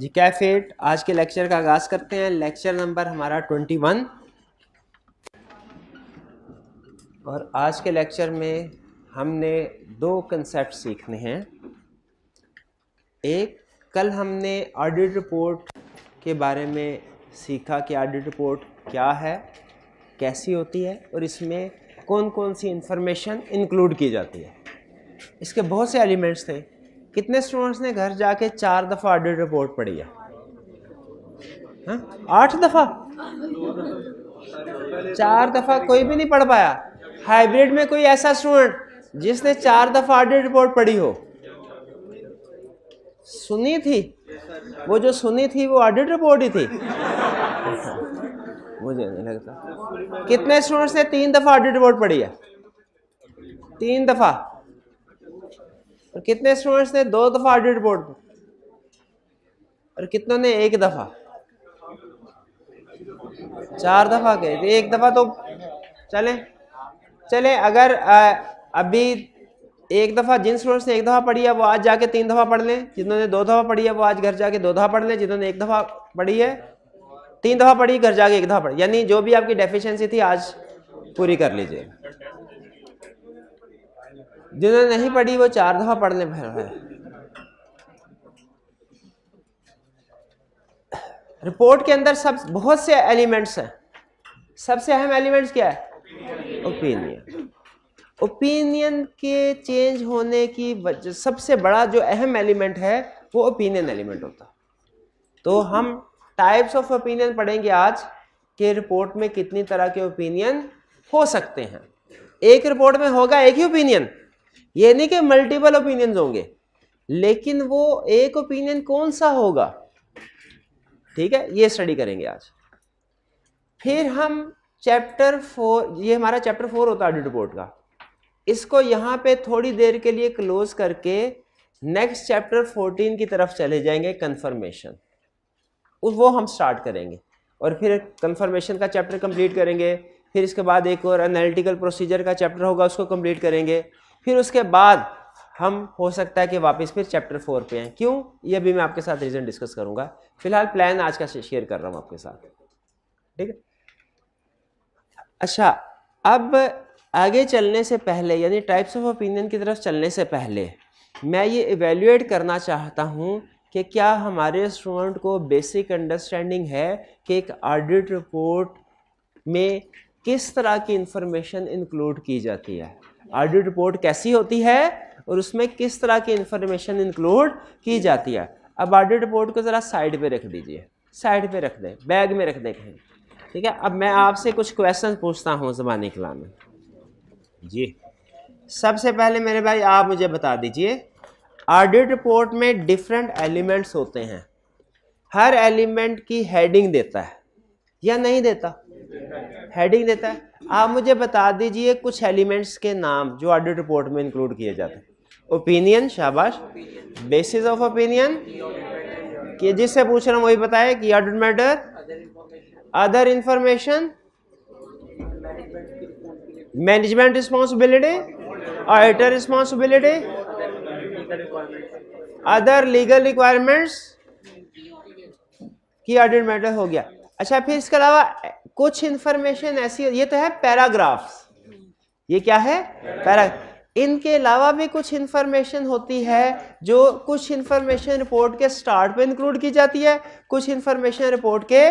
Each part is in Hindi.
जी कैफेट आज के लेक्चर का आगाज़ करते हैं। लेक्चर नंबर हमारा 21 और आज के लेक्चर में हमने दो कंसेप्ट सीखने हैं। एक, कल हमने ऑडिट रिपोर्ट के बारे में सीखा कि ऑडिट रिपोर्ट क्या है, कैसी होती है और इसमें कौन कौन सी इंफॉर्मेशन इंक्लूड की जाती है। इसके बहुत से एलिमेंट्स थे। कितने स्टूडेंट्स ने घर जाके 4 दफ़ा ऑडिट रिपोर्ट पढ़ी है? 8 दफ़ा? 4 दफ़ा कोई भी नहीं पढ़ पाया। हाइब्रिड में कोई ऐसा स्टूडेंट जिसने 4 दफ़ा ऑडिट रिपोर्ट पढ़ी हो? सुनी थी? वो जो सुनी थी वो ऑडिट रिपोर्ट ही थी? मुझे नहीं लगता। कितने स्टूडेंट्स ने 3 दफ़ा ऑडिट रिपोर्ट पढ़ी है? 3 दफ़ा। और कितने स्टूडेंट्स ने 2 दफ़ा ऑडिट रिपोर्ट? और कितनों ने 1 दफ़ा? 4 दफ़ा के। 1 दफ़ा तो चले अगर अभी 1 दफ़ा जिन स्टूडेंट्स ने 1 दफ़ा पढ़ी है वो आज जाके 3 दफ़ा पढ़ लें। जिन्होंने 2 दफ़ा पढ़ी है वो आज घर जाके 2 दफ़ा पढ़ लें। जिन्होंने 1 दफ़ा पढ़ी है 3 दफ़ा पढ़ी, घर जाके 1 दफ़ा पढ़ी, यानी जो भी आपकी डेफिशिएंसी थी आज पूरी कर लीजिए। जिन्होंने नहीं पढ़ी वो 4 दफ़ा पढ़ लें। रिपोर्ट के अंदर सब बहुत से एलिमेंट्स हैं। सबसे अहम एलिमेंट्स क्या है? ओपिनियन। ओपिनियन के चेंज होने की वजह सबसे बड़ा जो अहम एलिमेंट है वो ओपिनियन एलिमेंट होता है। तो हम टाइप्स ऑफ ओपिनियन पढ़ेंगे आज कि रिपोर्ट में कितनी तरह के ओपिनियन हो सकते हैं। एक रिपोर्ट में होगा एक ही ओपिनियन, ये नहीं कि मल्टीपल ओपिनियंस होंगे, लेकिन वो एक ओपिनियन कौन सा होगा, ठीक है, ये स्टडी करेंगे आज। फिर हम चैप्टर 4, ये हमारा चैप्टर 4 होता है ऑडिट रिपोर्ट का, इसको यहाँ पे थोड़ी देर के लिए क्लोज करके नेक्स्ट चैप्टर 14 की तरफ चले जाएंगे, कंफर्मेशन। वो हम स्टार्ट करेंगे और फिर कंफर्मेशन का चैप्टर कंप्लीट करेंगे। फिर इसके बाद एक और एनालिटिकल प्रोसीजर का चैप्टर होगा, उसको कंप्लीट करेंगे। फिर उसके बाद हम हो सकता है कि वापस फिर चैप्टर 4 पे आए। क्यों, ये भी मैं आपके साथ रीज़न डिस्कस करूंगा। फिलहाल प्लान आज का शेयर कर रहा हूँ आपके साथ, ठीक है। अच्छा, अब आगे चलने से पहले, यानी टाइप्स ऑफ ओपिनियन की तरफ चलने से पहले, मैं ये इवेल्युएट करना चाहता हूँ कि क्या हमारे स्टूडेंट को बेसिक अंडरस्टैंडिंग है कि एक ऑडिट रिपोर्ट में किस तरह की इंफॉर्मेशन इंक्लूड की जाती है, ऑडिट रिपोर्ट कैसी होती है और उसमें किस तरह की इंफॉर्मेशन इंक्लूड की जाती है। अब ऑडिट रिपोर्ट को ज़रा साइड पे रख दीजिए, साइड पे रख दें, बैग में रख दें कहीं, ठीक है। अब मैं आपसे कुछ क्वेश्चन पूछता हूँ ज़बानी कलाम में। जी, सबसे पहले मेरे भाई आप मुझे बता दीजिए, ऑडिट रिपोर्ट में डिफरेंट एलिमेंट्स होते हैं, हर एलिमेंट की हेडिंग देता है या नहीं देता? हेडिंग देता है। आप मुझे बता दीजिए कुछ एलिमेंट्स के नाम जो ऑडिट रिपोर्ट में इंक्लूड किए जाते हैं। ओपिनियन, शाबाश। बेसिस ऑफ ओपिनियन, कि जिससे पूछ रहा हूँ वही बताए कि audit matter, other information, management responsibility, auditor responsibility, other legal requirements की ऑडिट मैटर हो गया। अच्छा, फिर इसके अलावा कुछ इंफॉर्मेशन ऐसी, ये तो है पैराग्राफ्स, ये क्या है? इनके अलावा भी कुछ इंफॉर्मेशन होती है जो कुछ इंफॉर्मेशन रिपोर्ट के स्टार्ट पे इंक्लूड की जाती है, कुछ इंफॉर्मेशन रिपोर्ट के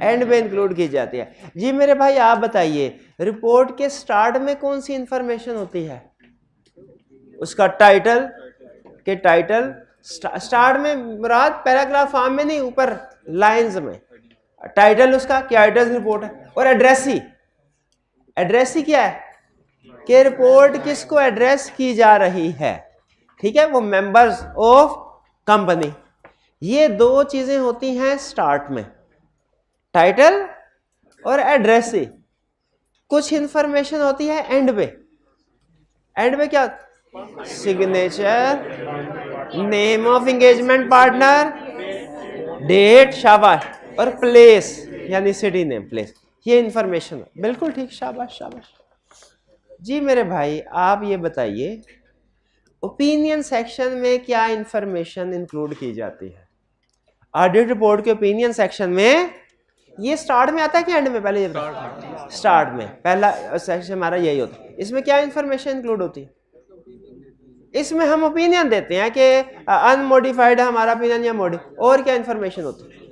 एंड पे इंक्लूड की जाती है। जी मेरे भाई आप बताइए, रिपोर्ट के स्टार्ट में कौन सी इंफॉर्मेशन होती है? उसका टाइटल, के टाइटल स्टार्ट में मुराद पैराग्राफ फॉर्म में नहीं, ऊपर लाइंस में टाइटल उसका क्या, ऑडिटर्स रिपोर्ट है। और एड्रेसी, एड्रेसी क्या है कि रिपोर्ट किसको एड्रेस की जा रही है, ठीक है, वो मेंबर्स ऑफ कंपनी। ये दो चीजें होती हैं स्टार्ट में, टाइटल और एड्रेसी। कुछ इंफॉर्मेशन होती है एंड पे। एंड पे क्या? Signature, name of engagement partner, date, शाबाश, और प्लेस यानी सिटी नेम, प्लेस, ये इंफॉर्मेशन। बिल्कुल ठीक, शाबाश शाबाश। जी मेरे भाई आप ये बताइए, ओपिनियन सेक्शन में क्या इंफॉर्मेशन इंक्लूड की जाती है? ऑडिट रिपोर्ट के ओपिनियन सेक्शन में, ये स्टार्ट में आता है कि एंड में? पहले स्टार्ट में पहला सेक्शन हमारा यही होता है। इसमें क्या इंफॉर्मेशन इंक्लूड होती है? इसमें हम ओपिनियन देते हैं कि अनमोडिफाइड है हमारा ओपिनियन या और क्या इंफॉर्मेशन होती है?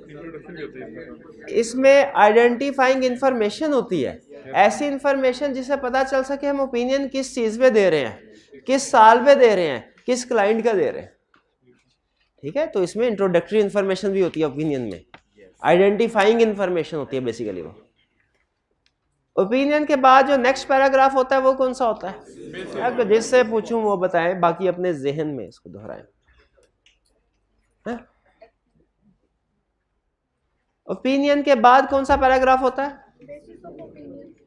इसमें आइडेंटिफाइंग इंफॉर्मेशन होती है, ऐसी इंफॉर्मेशन जिससे पता चल सके हम ओपिनियन किस चीज पे दे रहे हैं, किस साल पे दे रहे हैं, किस क्लाइंट का दे रहे हैं। ठीक है, तो इसमें इंट्रोडक्टरी इंफॉर्मेशन भी होती है ओपिनियन में, आइडेंटिफाइंग इंफॉर्मेशन होती है बेसिकली। वो ओपिनियन के बाद जो नेक्स्ट पैराग्राफ होता है वो कौन सा होता है? अगर जिससे पूछूं वो बताएं, बाकी अपने जहन में इसको दोहराएं। ओपिनियन के बाद कौन सा पैराग्राफ होता है?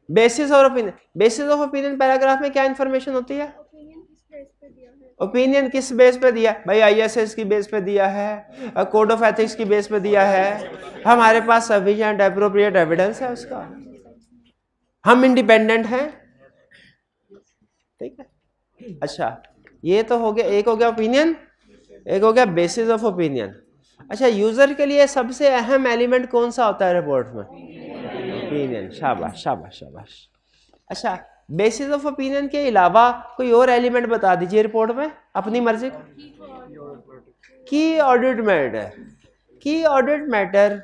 बेसिस और opinion. Basis of opinion paragraph में क्या इंफॉर्मेशन होती है? ओपिनियन किस बेस पे दिया भाई? ISS की बेस पे दिया है, कोड ऑफ एथिक्स की बेस पे दिया है, हमारे पास सफिशिएंट एप्रोप्रिएट एविडेंस है उसका, हम इंडिपेंडेंट हैं। ठीक है, अच्छा ये तो हो गया, एक हो गया ओपिनियन, एक हो गया बेसिस ऑफ ओपिनियन। अच्छा, यूजर के लिए सबसे अहम एलिमेंट कौन सा होता है रिपोर्ट में? ओपिनियन। शाबाश शाबाश शाबाश। अच्छा, बेसिस ऑफ ओपिनियन के अलावा कोई और एलिमेंट बता दीजिए रिपोर्ट में अपनी मर्जी का। की ऑडिट मैटर। की ऑडिट मैटर,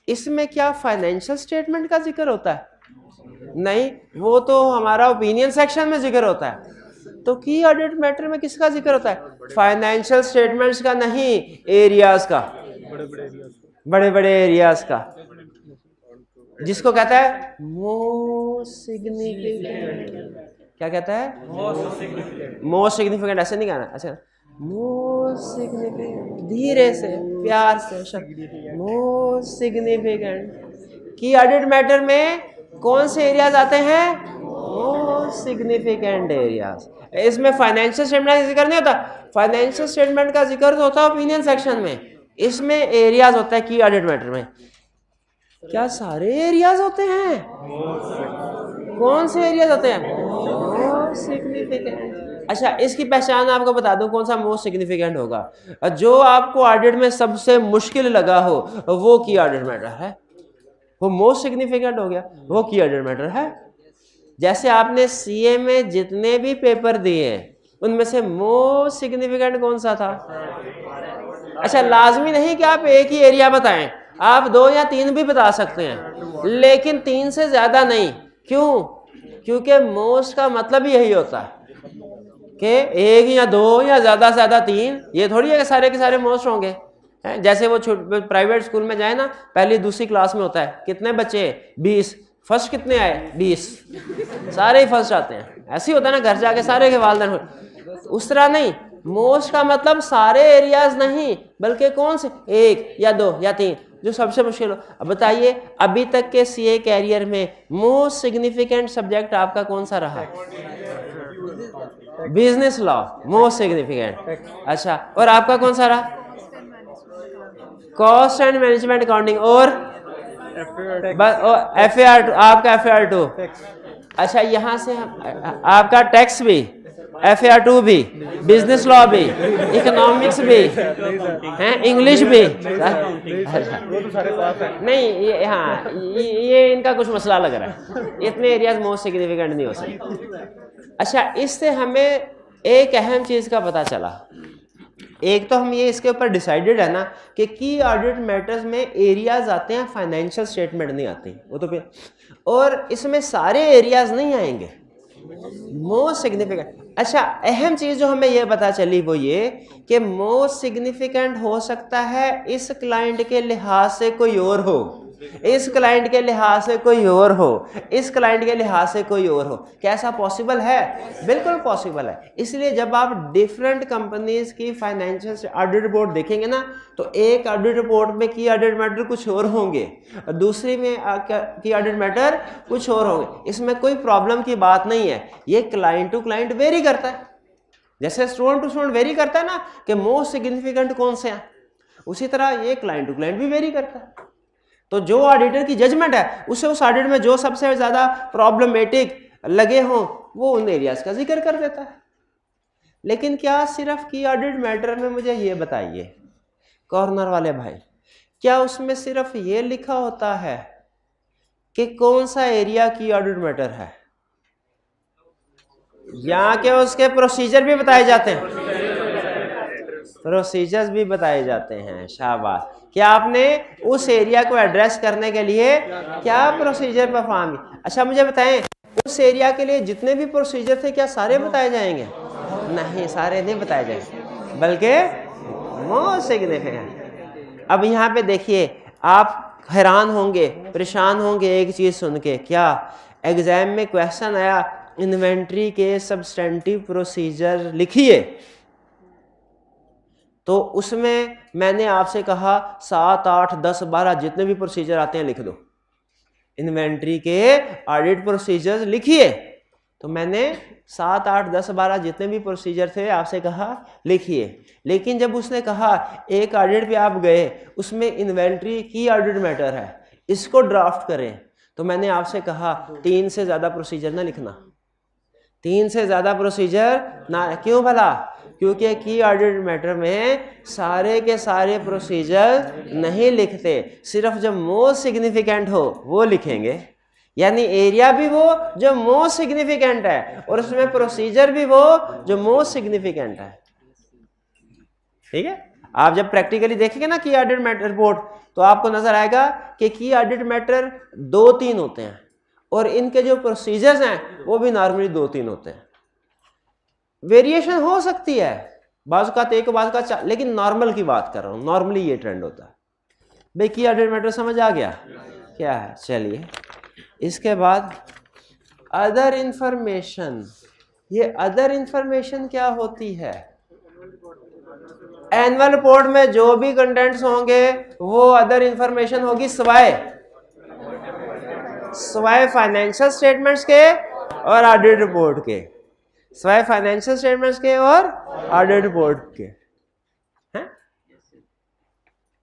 इसमें क्या फाइनेंशियल स्टेटमेंट का जिक्र होता है? नहीं, वो तो हमारा ओपिनियन सेक्शन में जिक्र होता है। तो की ऑडिट मैटर में किसका जिक्र होता है? फाइनेंशियल स्टेटमेंट्स का नहीं, एरियाज का, बड़े बड़े एरियाज का, जिसको कहता है मोस्ट सिग्निफिकेंट। क्या कहता है? Most significant. ऐसे नहीं कहना, अच्छा मोस्ट सिग्निफिकेंट, धीरे से प्यार से, मोस्ट सिग्निफिकेंट। की ऑडिट मैटर में कौन से एरियाज आते हैं? Most significant areas. इसमें फाइनेंशियल स्टेटमेंट का जिक्र नहीं होता, फाइनेंशियल स्टेटमेंट का जिक्र तो होता है ओपिनियन सेक्शन में, इसमें एरियाज होता है की ऑडिट मैटर में। क्या सारे एरियाज होते हैं? कौन से एरियाज होते हैं? Most significant. अच्छा, इसकी पहचान आपको बता दूं कौन सा मोस्ट सिग्निफिकेंट होगा। जो आपको ऑडिट में सबसे मुश्किल लगा हो वो की ऑडिट मैटर है, वो मोस्ट सिग्निफिकेंट हो गया, वो की ऑडिट मैटर है। जैसे आपने CA में जितने भी पेपर दिए उनमें से मोस्ट सिग्निफिकेंट कौन सा था? अच्छा, लाजमी नहीं कि आप एक ही एरिया बताएं, आप 2 या 3 भी बता सकते हैं, लेकिन 3 से ज्यादा नहीं। क्यों? क्योंकि मोस्ट का मतलब ही यही होता है कि 1 या 2 या ज्यादा से ज्यादा 3। ये थोड़ी है कि सारे के सारे मोस्ट होंगे। जैसे वो प्राइवेट स्कूल में जाए ना, पहली दूसरी क्लास में होता है कितने बच्चे? 20। फर्स्ट कितने आए? 20। सारे ही फर्स्ट आते हैं। ऐसे ही होता है ना, घर जाके सारे के वालिदैन। उस तरह नहीं, मोस्ट का मतलब सारे एरियाज नहीं, बल्कि कौन से? 1 या 2 या 3 जो सबसे मुश्किल हो। अब बताइए, अभी तक के CA कैरियर में मोस्ट सिग्निफिकेंट सब्जेक्ट आपका कौन सा रहा? Business law, most significant. अच्छा, और आपका कौन सा रहा? Cost and management accounting. और FAR 2, आपका FAR 2। अच्छा, यहां से हम आपका टैक्स भी, FAR 2 भी, बिजनेस लॉ भी, इकोनॉमिक्स भी हैं, इंग्लिश भी। नहीं ये, हाँ ये इनका कुछ मसला लग रहा है, इतने एरियाज मोस्ट सिग्निफिकेंट नहीं हो सकते। अच्छा, इससे हमें एक अहम चीज का पता चला। एक तो हम ये इसके ऊपर डिसाइडेड है ना कि की ऑडिट मैटर्स में एरियाज आते हैं, फाइनेंशियल स्टेटमेंट नहीं आती, वो तो फिर, और इसमें सारे एरियाज नहीं आएंगे मोस्ट सिग्निफिकेंट। अच्छा, अहम चीज जो हमें ये पता चली वो ये कि मोस्ट सिग्निफिकेंट हो सकता है इस क्लाइंट के लिहाज से कोई और हो, इस क्लाइंट के लिहाज से कोई और हो, इस क्लाइंट के लिहाज से कोई और हो। कैसा पॉसिबल है? बिल्कुल पॉसिबल है। इसलिए जब आप डिफरेंट कंपनीज की फाइनेंशियल ऑडिट रिपोर्ट देखेंगे ना, तो एक ऑडिट रिपोर्ट में की ऑडिट मैटर कुछ और होंगे, दूसरी में की ऑडिट मैटर कुछ और होंगे। इसमें कोई प्रॉब्लम की बात नहीं है, ये क्लाइंट टू क्लाइंट वेरी करता है। जैसे स्टूडेंट टू स्टूडेंट वेरी करता है ना कि मोस्ट सिग्निफिकेंट कौन से हैं, उसी तरह ये क्लाइंट टू क्लाइंट भी वेरी करता है। तो जो ऑडिटर की जजमेंट है उससे उस ऑडिट में जो सबसे ज्यादा प्रॉब्लमेटिक लगे हों वो उन एरियाज का जिक्र कर देता है। लेकिन क्या सिर्फ की ऑडिट मैटर में, मुझे ये बताइए, कॉर्नर वाले भाई, क्या उसमें सिर्फ ये लिखा होता है कि कौन सा एरिया की ऑर्डर मैटर है, यहाँ के उसके प्रोसीजर भी बताए जाते हैं? प्रोसीजर्स भी बताए जाते हैं, शाबाश। क्या आपने उस एरिया को एड्रेस करने के लिए क्या प्रोसीजर परफॉर्म? अच्छा मुझे बताएं, उस एरिया के लिए जितने भी प्रोसीजर थे क्या सारे बताए जाएंगे? नहीं, सारे नहीं बताए जाएंगे, बल्कि मोस्ट सिग्निफिकेंट। अब यहाँ पे देखिए, आप हैरान होंगे, परेशान होंगे एक चीज सुन के। क्या एग्जाम में क्वेश्चन आया इन्वेंट्री के सब्सटेंटिव प्रोसीजर लिखिए, तो उसमें मैंने आपसे कहा 7, 8, 10, 12 जितने भी प्रोसीजर आते हैं लिख दो, इन्वेंट्री के ऑडिट प्रोसीजर्स लिखिए। तो मैंने 7, 8, 10, 12 जितने भी प्रोसीजर थे आपसे कहा लिखिए। लेकिन जब उसने कहा एक ऑडिट पे आप गए, उसमें इन्वेंट्री की ऑडिट मैटर है, इसको ड्राफ्ट करें, तो मैंने आपसे कहा 3 से ज़्यादा प्रोसीजर ना लिखना, 3 से ज़्यादा प्रोसीजर ना। क्यों भला? क्योंकि की ऑडिट मैटर में सारे के सारे प्रोसीजर नहीं लिखते, सिर्फ जो मोस्ट सिग्निफिकेंट हो वो लिखेंगे। यानी एरिया भी वो जो मोस्ट सिग्निफिकेंट है और उसमें प्रोसीजर भी वो जो मोस्ट सिग्निफिकेंट है। ठीक है, आप जब प्रैक्टिकली देखेंगे ना की ऑडिट मैटर रिपोर्ट, तो आपको नजर आएगा कि की ऑडिट मैटर 2-3 होते हैं और इनके जो प्रोसीजर्स हैं वो भी नॉर्मली 2-3 होते हैं। वेरिएशन हो सकती है, बाजू का एक बाजू का, लेकिन नॉर्मल की बात कर रहा हूं, नॉर्मली ये ट्रेंड होता है। भाई की ऑडिट मैटर समझ आ गया क्या है? चलिए, इसके बाद अदर इंफॉर्मेशन। ये अदर इंफॉर्मेशन क्या होती है? एनुअल रिपोर्ट में जो भी कंटेंट्स होंगे वो अदर इंफॉर्मेशन होगी, सवाए फाइनेंशियल स्टेटमेंट्स के और ऑडिट रिपोर्ट के, सवाए फाइनेंशियल स्टेटमेंट्स के और ऑडिट रिपोर्ट के।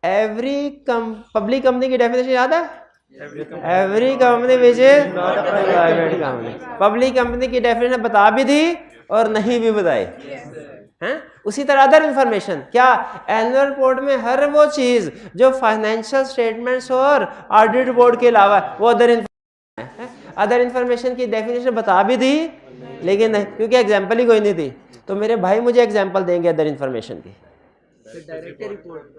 एवरी पब्लिक कंपनी की डेफिनेशन याद है? Every company which is not a private company. Public company की डेफिनेशन बता भी दी और नहीं भी बताई हैं। उसी तरह अदर इंफॉर्मेशन, क्या एनुअल रिपोर्ट में हर वो चीज जो फाइनेंशियल स्टेटमेंट्स और ऑडिट रिपोर्ट के अलावा वो अदर इंफॉर्मेशन है। अदर इंफॉर्मेशन की डेफिनेशन बता भी दी लेकिन नहीं, क्योंकि एग्जाम्पल ही कोई नहीं थी। तो मेरे भाई मुझे एग्जाम्पल देंगे अदर इंफॉर्मेशन की।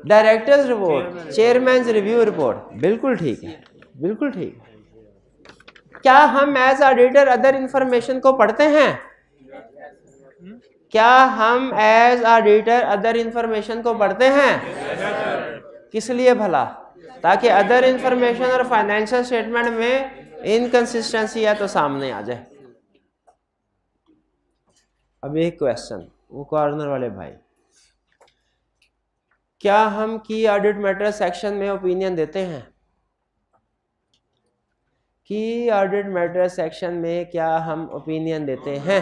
Directors report, chairman review report, बिल्कुल ठीक है, बिल्कुल ठीक है। क्या हम एज ऑडिटर अदर इंफॉर्मेशन को पढ़ते हैं? क्या हम एज ऑडिटर अदर इंफॉर्मेशन को पढ़ते हैं? किस लिए भला? ताकि अदर इंफॉर्मेशन और फाइनेंशियल स्टेटमेंट में इनकंसिस्टेंसी है तो सामने आ जाए। अब एक क्वेश्चन, वो कॉर्नर वाले भाई, क्या हम की ऑडिट मैटर सेक्शन में ओपिनियन देते हैं? की ऑडिट मैटर सेक्शन में क्या हम ओपिनियन देते हैं?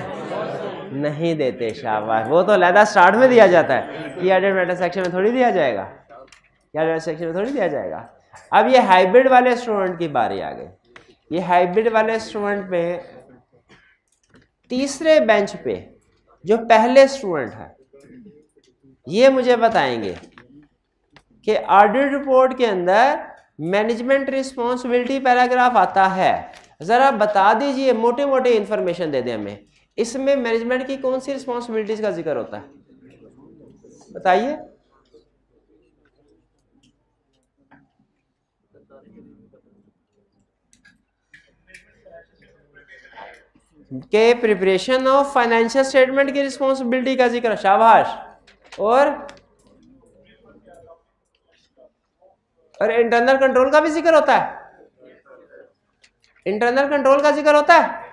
नहीं देते, शाबाश। वो तो अलहदा स्टार्ट में दिया जाता है, की ऑडिट मैटर सेक्शन में थोड़ी दिया जाएगा, की ऑडिट सेक्शन में थोड़ी दिया जाएगा। अब ये हाइब्रिड वाले स्टूडेंट की बारी आ गई। ये हाइब्रिड वाले स्टूडेंट पे तीसरे बेंच पे जो पहले स्टूडेंट है, ये मुझे बताएंगे कि ऑडिट रिपोर्ट के अंदर मैनेजमेंट रिस्पॉन्सिबिलिटी पैराग्राफ आता है। जरा बता दीजिए, मोटे मोटे इंफॉर्मेशन दे दें हमें, इसमें मैनेजमेंट की कौन सी रिस्पॉन्सिबिलिटीज का जिक्र होता है? बताइए। के प्रिपरेशन ऑफ फाइनेंशियल स्टेटमेंट की रिस्पॉन्सिबिलिटी का जिक्र, शाबाश। और इंटरनल कंट्रोल का भी जिक्र होता है, इंटरनल कंट्रोल का जिक्र होता है।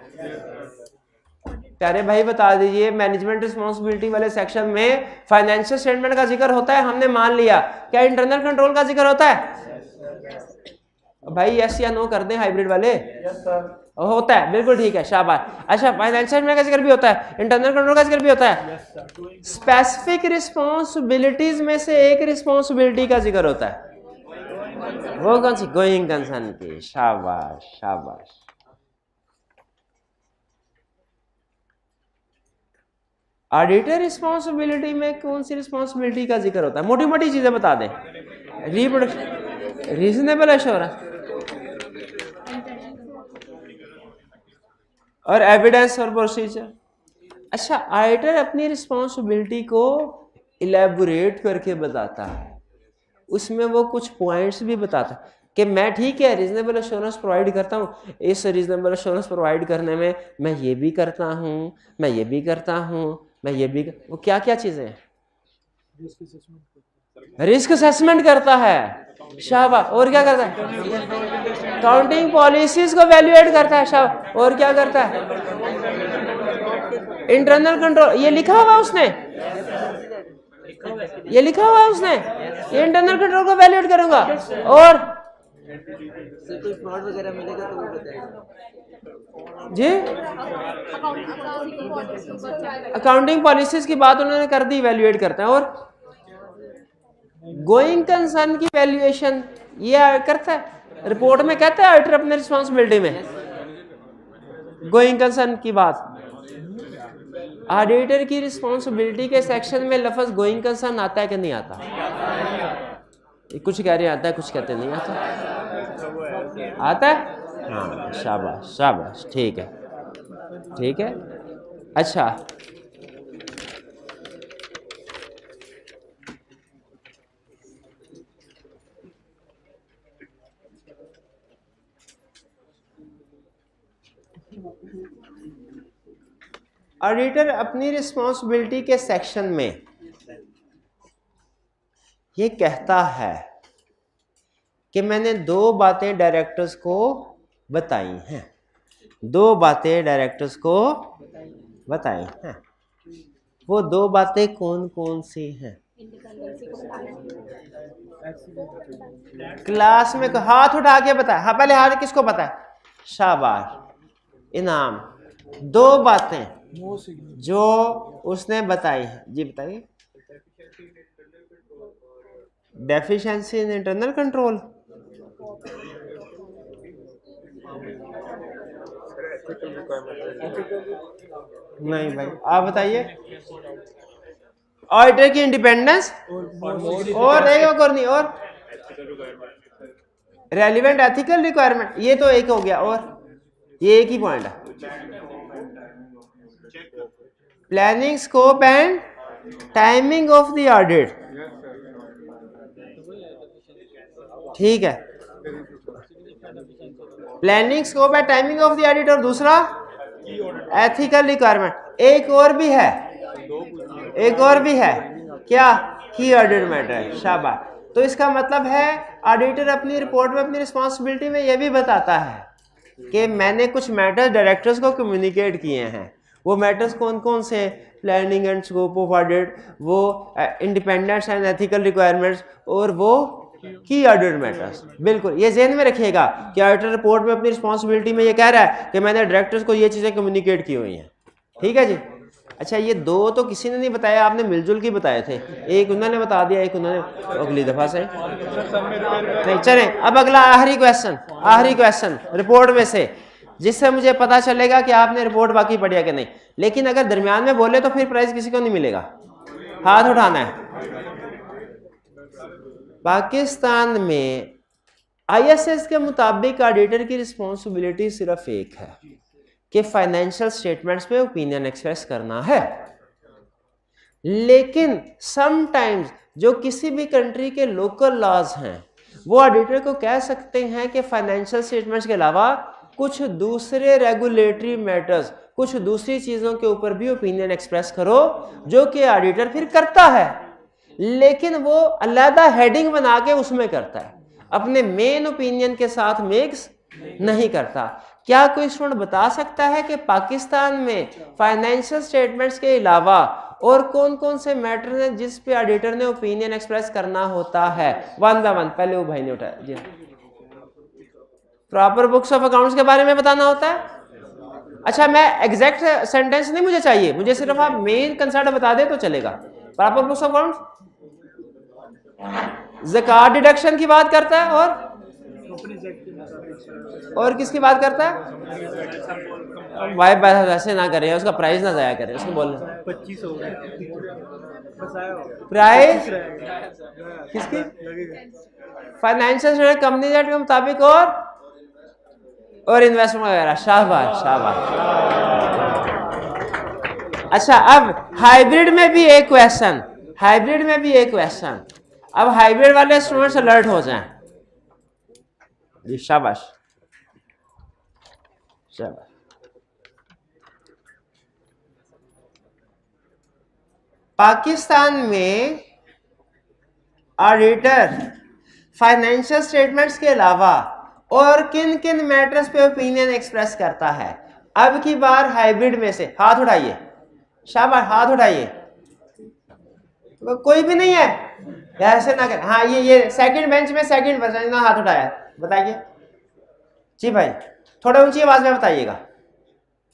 प्यारे भाई बता दीजिए, मैनेजमेंट रिस्पॉन्सिबिलिटी वाले सेक्शन में फाइनेंशियल स्टेटमेंट का जिक्र होता है, हमने मान लिया। क्या इंटरनल कंट्रोल का जिक्र होता है? भाई यस या नो कर दें हाइब्रिड वाले। होता है, बिल्कुल ठीक है, शाबाश। अच्छा, फाइनेंशियल स्टेटमेंट का जिक्र भी होता है, इंटरनल कंट्रोल का जिक्र भी होता है। स्पेसिफिक रिस्पॉन्सिबिलिटीज में से एक रिस्पॉन्सिबिलिटी का जिक्र होता है, वो कौन सी? गोइंग कंसर्न की, शाबाश शाबाश। ऑडिटर रिस्पॉन्सिबिलिटी में कौन सी रिस्पॉन्सिबिलिटी का जिक्र होता है? मोटी मोटी चीजें बता दें। रिप्रोडक्शन, रीजनेबल एश्योरेंस और एविडेंस और प्रोसीजर। अच्छा, ऑडिटर अपनी रिस्पॉन्सिबिलिटी को इलेबोरेट करके बताता है, उसमें वो कुछ पॉइंट्स भी बताता है कि मैं ठीक है रीजनेबल एश्योरेंस प्रोवाइड करता हूँ, इस रीजनेबल एश्योरेंस प्रोवाइड करने में मैं ये भी करता हूँ, मैं ये भी करता हूँ, मैं ये भी वो क्या क्या चीजें हैं? रिस्क असेसमेंट करता है, शाबाश। और क्या करता है? काउंटिंग पॉलिसीज को वैल्यूएट करता है, शाबाश। और क्या करता है? इंटरनल कंट्रोल, ये लिखा हुआ उसने, ये लिखा हुआ उसने, ये इंटरनल कंट्रोल को वैल्यूएट करूंगा। और कोई फ्रॉड वगैरह मिलेगा तो वो बताएगा जी, अकाउंटिंग पॉलिसीज की बात उन्होंने कर दी, वैल्यूएट करता है। और गोइंग कंसर्न की वैल्यूएशन ये करता है, रिपोर्ट में कहता है ऑडिटर अपने रिस्पॉन्सिबिलिटी में गोइंग कंसर्न की बात। ऑडिटर की रिस्पॉन्सिबिलिटी के सेक्शन में लफ्ज गोइंग कंसर्न आता है कि नहीं आता? कुछ कह रहे आता है, कुछ कहते नहीं आता। आता है? हाँ, शाबाश शाबाश, ठीक है ठीक है। अच्छा, ऑडिटर अपनी रिस्पॉन्सिबिलिटी के सेक्शन में ये कहता है कि मैंने दो बातें डायरेक्टर्स को बताई हैं, दो बातें डायरेक्टर्स को बताई हैं। वो दो बातें कौन कौन सी हैं? क्लास में हाथ उठा के बताए। हाँ, पहले हाथ किसको पता है? शाबाश, इनाम। दो बातें जो उसने बताई है, जी बताइए। डेफिशिएंसी इन इंटरनल कंट्रोल, नहीं भाई, आप बताइए। ऑडिटर की इंडिपेंडेंस, और एक और नहीं, और रेलिवेंट एथिकल रिक्वायरमेंट, ये तो एक हो गया। और ये एक ही पॉइंट है। Planning scope and timing of the audit, ठीक है। Planning scope and timing of the audit, और दूसरा एथिकल रिक्वायरमेंट। एक और भी है, एक और भी है, क्या? की ऑडिट मैटर है, शाबाश। तो इसका मतलब है ऑडिटर अपनी रिपोर्ट में अपनी रिस्पॉन्सिबिलिटी में यह भी बताता है कि मैंने कुछ मैटर्स डायरेक्टर्स को कम्युनिकेट किए हैं। वो मैटर्स कौन कौन से? Planning and scope of audit, वो इंडिपेंडेंस एंड एथिकल रिक्वायरमेंट्स, और वो की ऑडिट मैटर्स। बिल्कुल, ये ज़हन में रखिएगा कि ऑडिटर रिपोर्ट में अपनी रिस्पॉन्सिबिलिटी में ये कह रहा है कि मैंने डायरेक्टर्स को ये चीज़ें कम्युनिकेट की हुई हैं, ठीक है जी। अच्छा, ये दो तो किसी ने नहीं बताया, आपने मिलजुल के बताए थे। एक उन्होंने बता दिया, एक उन्होंने अगली दफा से नहीं। चले अब अगला आखिरी क्वेश्चन, आखिरी क्वेश्चन रिपोर्ट में से, जिससे मुझे पता चलेगा कि आपने रिपोर्ट बाकी पढ़ी है कि नहीं। लेकिन अगर दरमियान में बोले तो फिर प्राइज किसी को नहीं मिलेगा, हाथ उठाना है। पाकिस्तान में आईएसएस के मुताबिक ऑडिटर की रिस्पॉन्सिबिलिटी सिर्फ एक है कि फाइनेंशियल स्टेटमेंट्स पे ओपिनियन एक्सप्रेस करना है। लेकिन समटाइम्स जो किसी भी कंट्री के लोकल लॉज हैं, वो ऑडिटर को कह सकते हैं कि फाइनेंशियल स्टेटमेंट्स के अलावा कुछ दूसरे रेगुलेटरी मैटर्स, कुछ दूसरी चीज़ों के ऊपर भी ओपिनियन एक्सप्रेस करो, जो कि ऑडिटर फिर करता है। लेकिन वो अलग हेडिंग बना के उसमें करता है, अपने मेन ओपिनियन के साथ मिक्स नहीं करता। क्या कोई स्टूडेंट बता सकता है कि पाकिस्तान में फाइनेंशियल स्टेटमेंट्स के अलावा और कौन कौन से मैटर हैं जिस पे ऑडिटर ने ओपिनियन एक्सप्रेस करना होता है? वन बाय वन, पहले वो भाई ने उठाया जी। प्रॉपर बुक्स ऑफ अकाउंट्स के बारे में बताना होता है। अच्छा, मैं एग्जैक्ट सेंटेंस नहीं मुझे चाहिए, मुझे सिर्फ आप मेन कंसेप्ट बता दे तो चलेगा। प्रॉपर बुक्स ऑफ अकाउंट्स ज़कात डिडक्शन की बात करता है, और किसकी बात करता है? भाई बस ऐसे ना करें, उसका प्राइस ना जाया करें, उसको बोलने 25 हो गए प्राइस किसकी फाइनेंशियल स्टेटमेंट कंपनी एक्ट के मुताबिक और इन्वेस्टमेंट वगैरह। शाबाश शाबाश। अच्छा अब हाइब्रिड में भी एक क्वेश्चन, हाइब्रिड में भी एक क्वेश्चन। अब हाइब्रिड वाले स्टूडेंट्स अलर्ट हो जाएं जी। शाबाश शाबाश। पाकिस्तान में ऑडिटर फाइनेंशियल स्टेटमेंट्स के अलावा और किन किन मैटर्स पे ओपिनियन एक्सप्रेस करता है? अब की बार हाइब्रिड में से हाथ उठाइए। शाबाश, हाथ उठाइए। कोई भी नहीं है, ऐसे ना कर। हाँ ये सेकंड बेंच में सेकंड पर्सन ने हाथ उठाया, बताइए जी भाई, थोड़ा ऊंची आवाज में बताइएगा।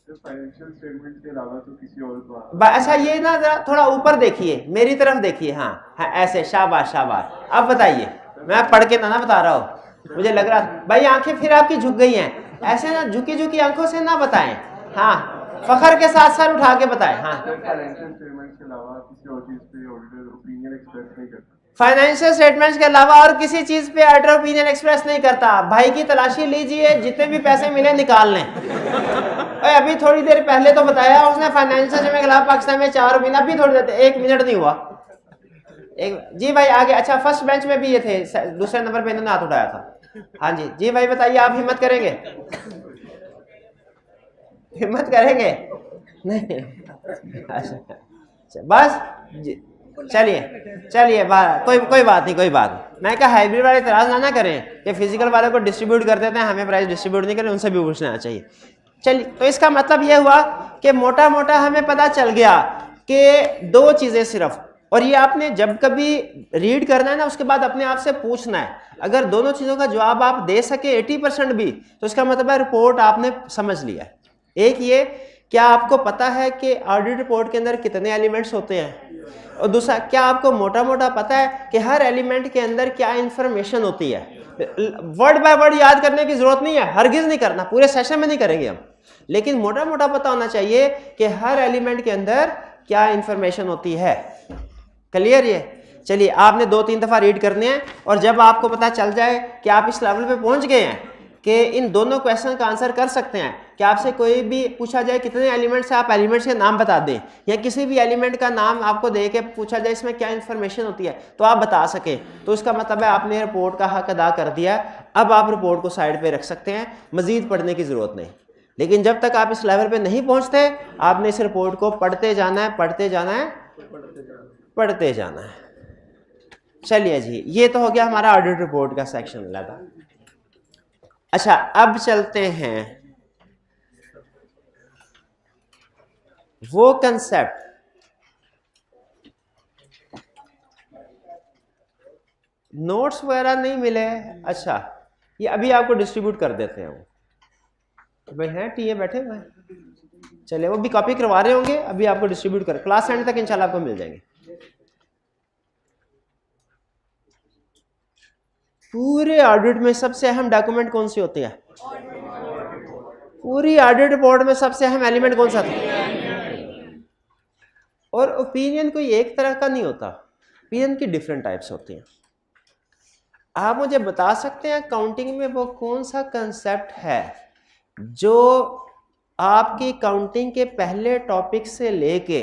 फाइनेंशियल स्टेटमेंट के अलावा तो किसी और को। अच्छा ये ना जरा थोड़ा ऊपर देखिए, मेरी तरफ देखिए। हाँ हाँ ऐसे, शाबाश शाबाश। अब बताइए, मैं पढ़ के ना बता रहा हूँ, मुझे लग रहा भाई आंखें फिर आपकी झुक गई हैं, ऐसे ना झुकी झुकी आंखों से ना बताएं। हाँ फखर के साथ सर उठा के बताएं। हाँ फाइनेंशियल स्टेटमेंट के अलावा किसी और चीज पे ऑडिटर ओपिनियन एक्सप्रेस नहीं करता। फाइनेंशियल स्टेटमेंट्स के अलावा और किसी चीज पे ऑडिटर ओपिनियन एक्सप्रेस नहीं करता। भाई की तलाशी लीजिए, जितने भी पैसे मिले निकाल लें। अभी थोड़ी देर पहले तो बताया उसने फाइनेंशियल स्टेटमेंट के अलावा पाकिस्तान में 4 महीना, अभी थोड़ी देर 1 मिनट नहीं हुआ। एक जी भाई आगे। अच्छा फर्स्ट बेंच में भी ये थे, दूसरे नंबर पे इन्होंने हाथ उठाया था। हाँ जी जी भाई बताइए, आप हिम्मत करेंगे? हिम्मत करेंगे? नहीं अच्छा बस चलिए चलिए, कोई बात नहीं, कोई बात नहीं। मैं क्या हाइब्रिड वाले इतराज ना करें कि फिजिकल वाले को डिस्ट्रीब्यूट कर देते हैं, हमें प्राइस डिस्ट्रीब्यूट नहीं करें, उनसे भी पूछना चाहिए। चलिए तो इसका मतलब यह हुआ कि मोटा मोटा हमें पता चल गया कि 2 चीजें सिर्फ, और ये आपने जब कभी रीड करना है ना उसके बाद अपने आप से पूछना है। अगर दोनों चीजों का जवाब आप दे सके 80% भी, तो इसका मतलब है रिपोर्ट आपने समझ लिया। एक ये, क्या आपको पता है कि ऑडिट रिपोर्ट के अंदर कितने एलिमेंट्स होते हैं? और दूसरा, क्या आपको मोटा मोटा पता है कि हर एलिमेंट के अंदर क्या इंफॉर्मेशन होती है? वर्ड बाय वर्ड याद करने की जरूरत नहीं है, हरगिज नहीं करना, पूरे सेशन में नहीं करेंगे हम, लेकिन मोटा मोटा पता होना चाहिए कि हर एलिमेंट के अंदर क्या इंफॉर्मेशन होती है। क्लियर? ये चलिए आपने 2-3 दफा रीड करने हैं, और जब आपको पता चल जाए कि आप इस लेवल पे पहुंच गए हैं कि इन दोनों क्वेश्चन का आंसर कर सकते हैं, कि आपसे कोई भी पूछा जाए कितने एलिमेंट्स है, आप एलिमेंट्स के नाम बता दें, या किसी भी एलिमेंट का नाम आपको दे के पूछा जाए इसमें क्या इन्फॉर्मेशन होती है, तो आप बता सके, तो इसका मतलब है आपने रिपोर्ट का हक अदा कर दिया। अब आप रिपोर्ट को साइड पे रख सकते हैं, मजीद पढ़ने की जरूरत नहीं। लेकिन जब तक आप इस लेवल पे नहीं पहुंचते, आपने इस रिपोर्ट को पढ़ते जाना है, पढ़ते जाना है, पढ़ते जाना है। चलिए जी, ये तो हो गया हमारा ऑडिट रिपोर्ट का सेक्शन लगा। अच्छा अब चलते हैं वो कंसेप्ट नोट्स वगैरह नहीं मिले। अच्छा ये अभी आपको डिस्ट्रीब्यूट कर देते हैं। वो भाई हैं टीए बैठे हुए हैं, चलिए वो भी कॉपी करवा रहे होंगे, अभी आपको डिस्ट्रीब्यूट कर, क्लास एंड तक इंशाल्लाह आपको मिल जाएंगे। पूरे ऑडिट में सबसे अहम डॉक्यूमेंट कौन सी होती है? पूरी ऑडिट रिपोर्ट में सबसे अहम एलिमेंट कौन सा था? और ओपिनियन कोई एक तरह का नहीं होता, ओपिनियन की डिफरेंट टाइप्स होती हैं। आप मुझे बता सकते हैं काउंटिंग में वो कौन सा कंसेप्ट है जो आपकी काउंटिंग के पहले टॉपिक से लेके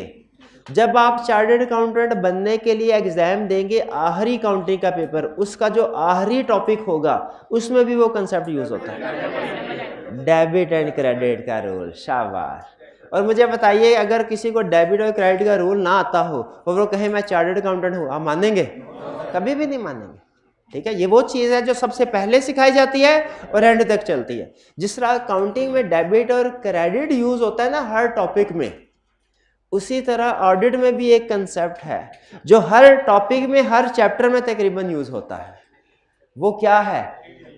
जब आप चार्टर्ड अकाउंटेंट बनने के लिए एग्जाम देंगे, आखिरी काउंटिंग का पेपर, उसका जो आखिरी टॉपिक होगा उसमें भी वो कंसेप्ट यूज होता है, डेबिट एंड क्रेडिट का रूल। शाबाश। और मुझे बताइए, अगर किसी को डेबिट और क्रेडिट का रूल ना आता हो और वो कहे मैं चार्टर्ड अकाउंटेंट हूँ, आप मानेंगे? कभी भी नहीं मानेंगे। ठीक है, ये वो चीज़ है जो सबसे पहले सिखाई जाती है और एंड तक चलती है। जिस तरह अकाउंटिंग में डेबिट और क्रेडिट यूज होता है ना हर टॉपिक में, उसी तरह ऑडिट में भी एक कंसेप्ट है जो हर टॉपिक में, हर चैप्टर में तकरीबन यूज होता है। वो क्या है?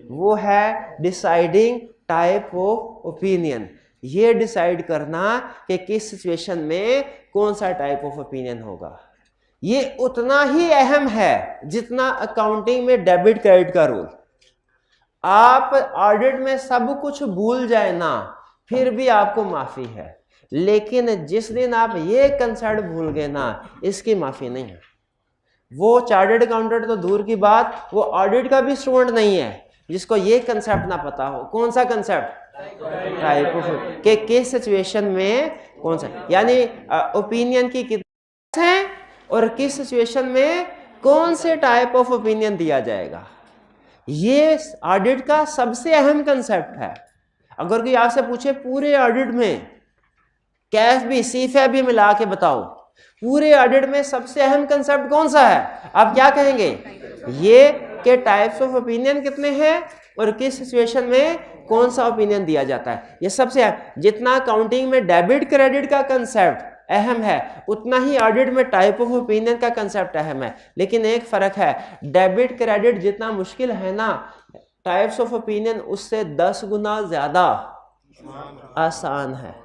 वो है डिसाइडिंग टाइप ऑफ ओपिनियन। ये डिसाइड करना कि किस सिचुएशन में कौन सा टाइप ऑफ ओपिनियन होगा। ये उतना ही अहम है जितना अकाउंटिंग में डेबिट क्रेडिट का रूल। आप ऑडिट में सब कुछ भूल जाए ना फिर भी आपको माफी है। लेकिन जिस दिन आप ये कंसेप्ट भूल गए ना, इसकी माफी नहीं है। वो चार्टर्ड अकाउंटेंट तो दूर की बात, वो ऑडिट का भी स्टूडेंट नहीं है जिसको ये कंसेप्ट ना पता हो। कौन सा कंसेप्ट? टाइप ऑफ, के किस सिचुएशन में कौन सा, यानी ओपिनियन की कितने हैं और किस सिचुएशन में कौन से टाइप ऑफ ओपिनियन दिया जाएगा। ये ऑडिट का सबसे अहम कंसेप्ट है। अगर कोई आपसे पूछे पूरे ऑडिट में कैफ भी सीफैब भी मिला के बताओ, पूरे ऑडिट में सबसे अहम कंसेप्ट कौन सा है, आप क्या कहेंगे? ये कि टाइप्स ऑफ ओपिनियन कितने हैं और किस सिचुएशन में कौन सा ओपिनियन दिया जाता है। ये सबसे अहम। जितना अकाउंटिंग में डेबिट क्रेडिट का कंसेप्ट अहम है, उतना ही ऑडिट में टाइप ऑफ ओपिनियन का कंसेप्ट अहम है। लेकिन एक फर्क है, डेबिट क्रेडिट जितना मुश्किल है ना, टाइप्स ऑफ ओपिनियन उससे 10 गुना ज्यादा आसान है।